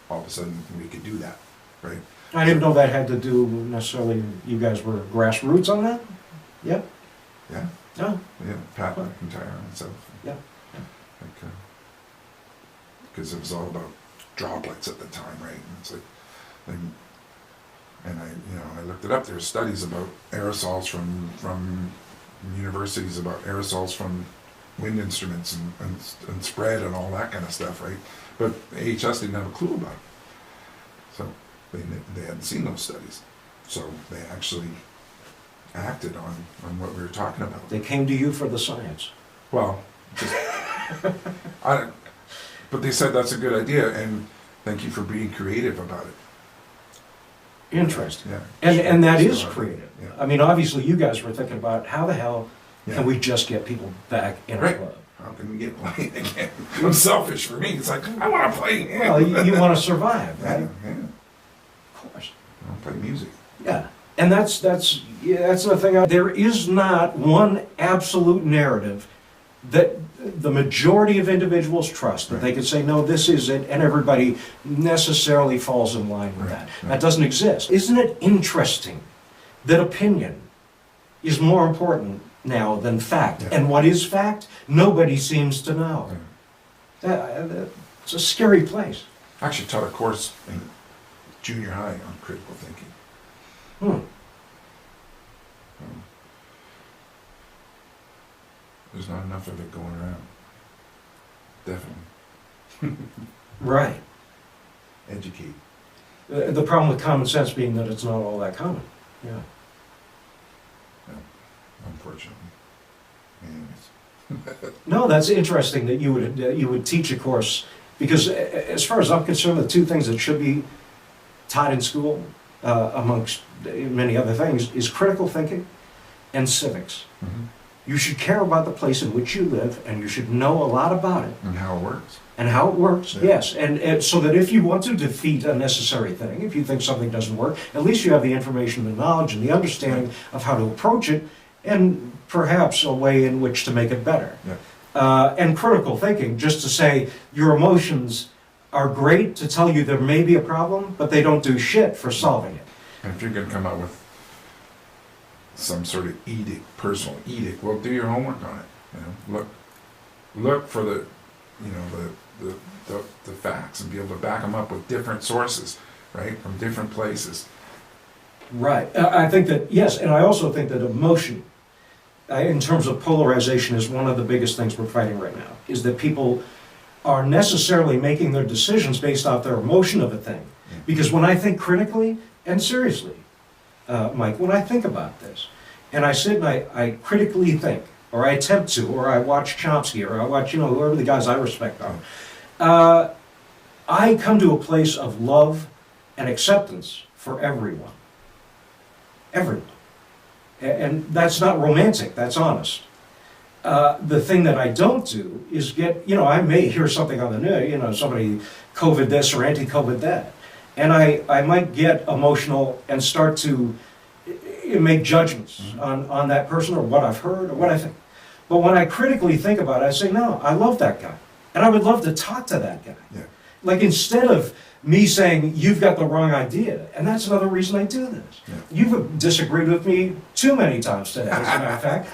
all of a sudden we could do that, right? I didn't know that had to do necessarily, you guys were grassroots on that? Yep. Yeah, No? yeah, Pat McIntyre and stuff. Yeah. Because it was all about droplets at the time, right? And it's like, and I looked it up. There's studies about aerosols from universities about aerosols from wind instruments and spread and all that kind of stuff, right? But AHS didn't have a clue about it. So they hadn't seen those studies. So they actually acted on what we were talking about. They came to you for the science. Well, just, but they said that's a good idea, and thank you for being creative about it. Interesting. Yeah. And that is So, creative. yeah. I mean, obviously you guys were thinking about how the hell Yeah. can we just get people back in our Right. club? How can we get playing again? I'm selfish for me. It's like, I want to play again. Well, you want to survive, Yeah, right? yeah. Of course. I want to play music. Yeah. And that's the thing. There is not one absolute narrative that the majority of individuals trust, that they could say, no, this is it, and everybody necessarily falls in line with Right, that. right. That doesn't exist. Isn't it interesting that opinion is more important now than fact? Yeah. And what is fact? Nobody seems to know. It's a scary place. I actually taught a course in junior high on critical thinking. Hmm. There's not enough of it going around. Definitely. Right. Educate. The problem with common sense being that it's not all that common. Yeah. Unfortunately. Anyways. No, that's interesting that you would teach a course, because as far as I'm concerned, the two things that should be taught in school, amongst many other things, is critical thinking and civics. Mm-hmm. You should care about the place in which you live, and you should know a lot about it And how it works. and how it works. Yeah. Yes, and so that if you want to defeat a necessary thing, if you think something doesn't work, at least you have the information, the knowledge, and the understanding of how to approach it, and perhaps a way in which to make it better. Yeah. And critical thinking, just to say your emotions are great to tell you there may be a problem, but they don't do shit for solving it. And if you're going to come out with some sort of edict, personal edict. Well, do your homework on it. Look for the, the facts and be able to back them up with different sources, right, from different places. Right. I think that, yes, and I also think that emotion, in terms of polarization, is one of the biggest things we're fighting right now, is that people are necessarily making their decisions based off their emotion of a thing. Because when I think critically and seriously, Mike, when I think about this, and I sit and I critically think, or I attempt to, or I watch Chomsky, or I watch, whoever the guys I respect are, I come to a place of love and acceptance for everyone. Everyone. And that's not romantic, that's honest. The thing that I don't do is get, I may hear something on the news, somebody COVID this or anti-COVID that. And I might get emotional and start to make judgments on that person or what I've heard or what I think. But when I critically think about it, I say, no, I love that guy. And I would love to talk to that guy. Yeah. Like instead of me saying, you've got the wrong idea. And that's another reason I do this. Yeah. You've disagreed with me too many times today, as a matter of fact.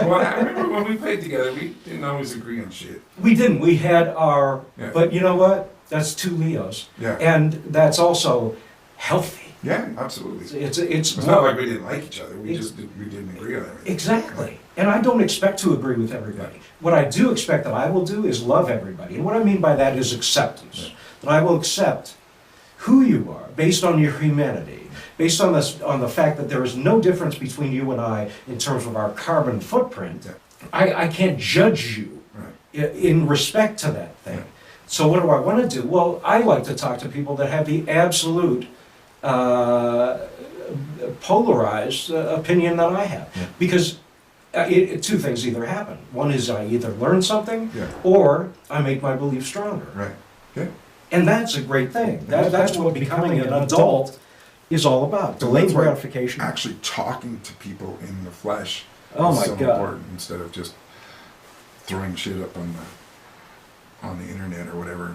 Well, I remember when we played together, we didn't always agree on shit. We didn't. We had our, Yeah. but you know what? That's two Leos. Yeah. And that's also healthy. Yeah, absolutely. It's It's not like we didn't like each other. We didn't agree on everything. Exactly. And I don't expect to agree with everybody. What I do expect that I will do is love everybody. And what I mean by that is acceptance. Yeah. That I will accept who you are based on your humanity, based on the fact that there is no difference between you and I in terms of our carbon footprint. Yeah. I can't judge you Right. in respect to that thing. Yeah. So what do I want to do? Well, I like to talk to people that have the absolute polarized opinion that I have. Yeah. Because two things either happen. One is I either learn something Yeah. or I make my belief stronger. Right. Yeah. And that's a great thing. That's what becoming an adult is all about. Delayed That's why gratification. Actually talking to people in the flesh Oh is my so God. important instead of just throwing shit up on the internet or whatever.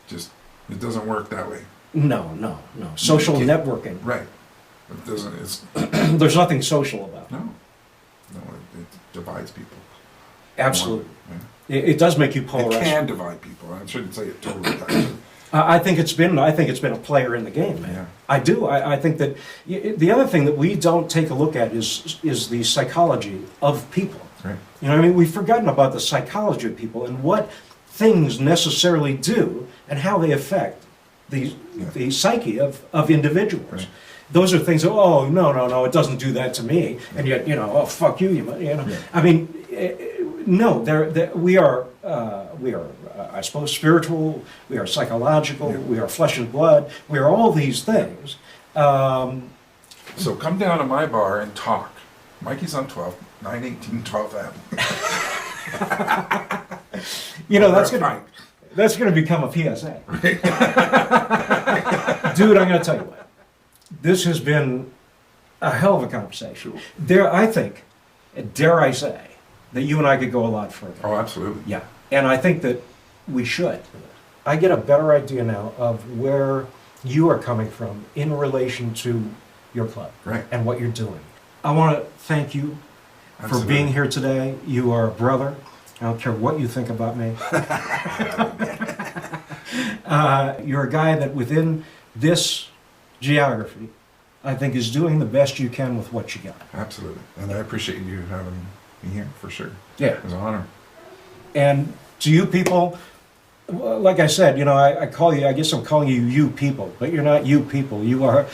Just it doesn't work that way. No. Social can't- networking. Right. It doesn't. It's There's nothing social about it. no. It divides people. Absolutely. Yeah. It does make you It polarized. can divide people. I shouldn't say it totally does. I think it's been a player in the game, man. Yeah. I do. I think that the other thing that we don't take a look at is the psychology of people. Right. You know what I mean? We've forgotten about the psychology of people and what things necessarily do and how they affect the psyche of individuals. Right. Those are things that, oh, no, it doesn't do that to me. And yet, oh, fuck you, Yeah. I mean, no, we are, I suppose, spiritual, we are psychological, Yeah. we are flesh and blood, we are all these things. So come down to my bar and talk. Mikey's on 918 12th Avenue. That's gonna become a PSA. Dude, I'm gonna tell you what. This has been a hell of a conversation. I think, dare I say, that you and I could go a lot further. Oh, absolutely. Yeah, and I think that we should. I get a better idea now of where you are coming from in relation to your club Right. and what you're doing. I want to thank you for Absolutely. being here today. You are a brother. I don't care what you think about me. You're a guy that within this geography, I think is doing the best you can with what you got. Absolutely. And I appreciate you having me here for sure. Yeah. It was an honor. And to you people, well, like I said, I call you, I guess I'm calling you people, but you're not you people. You are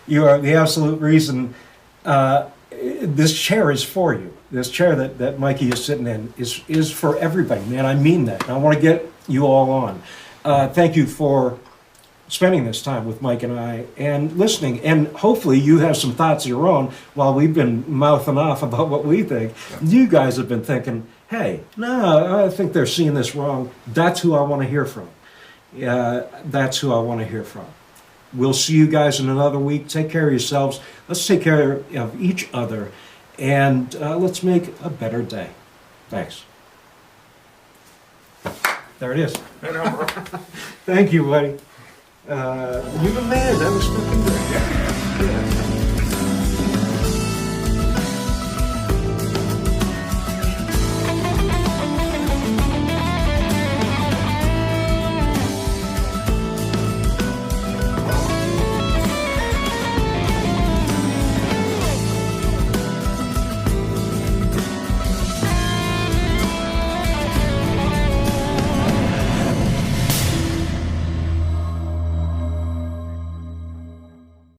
the absolute reason this chair is for you. This chair that Mikey is sitting in is for everybody, man. I mean that. And I want to get you all on. Thank you for spending this time with Mike and I and listening. And hopefully you have some thoughts of your own while we've been mouthing off about what we think. You guys have been thinking, hey, no, I think they're seeing this wrong. That's who I want to hear from. That's who I want to hear from. We'll see you guys in another week. Take care of yourselves. Let's take care of each other. And let's make a better day. Thanks. There it is. Thank you, buddy. You're the man. That was fucking great. Yeah. Yeah.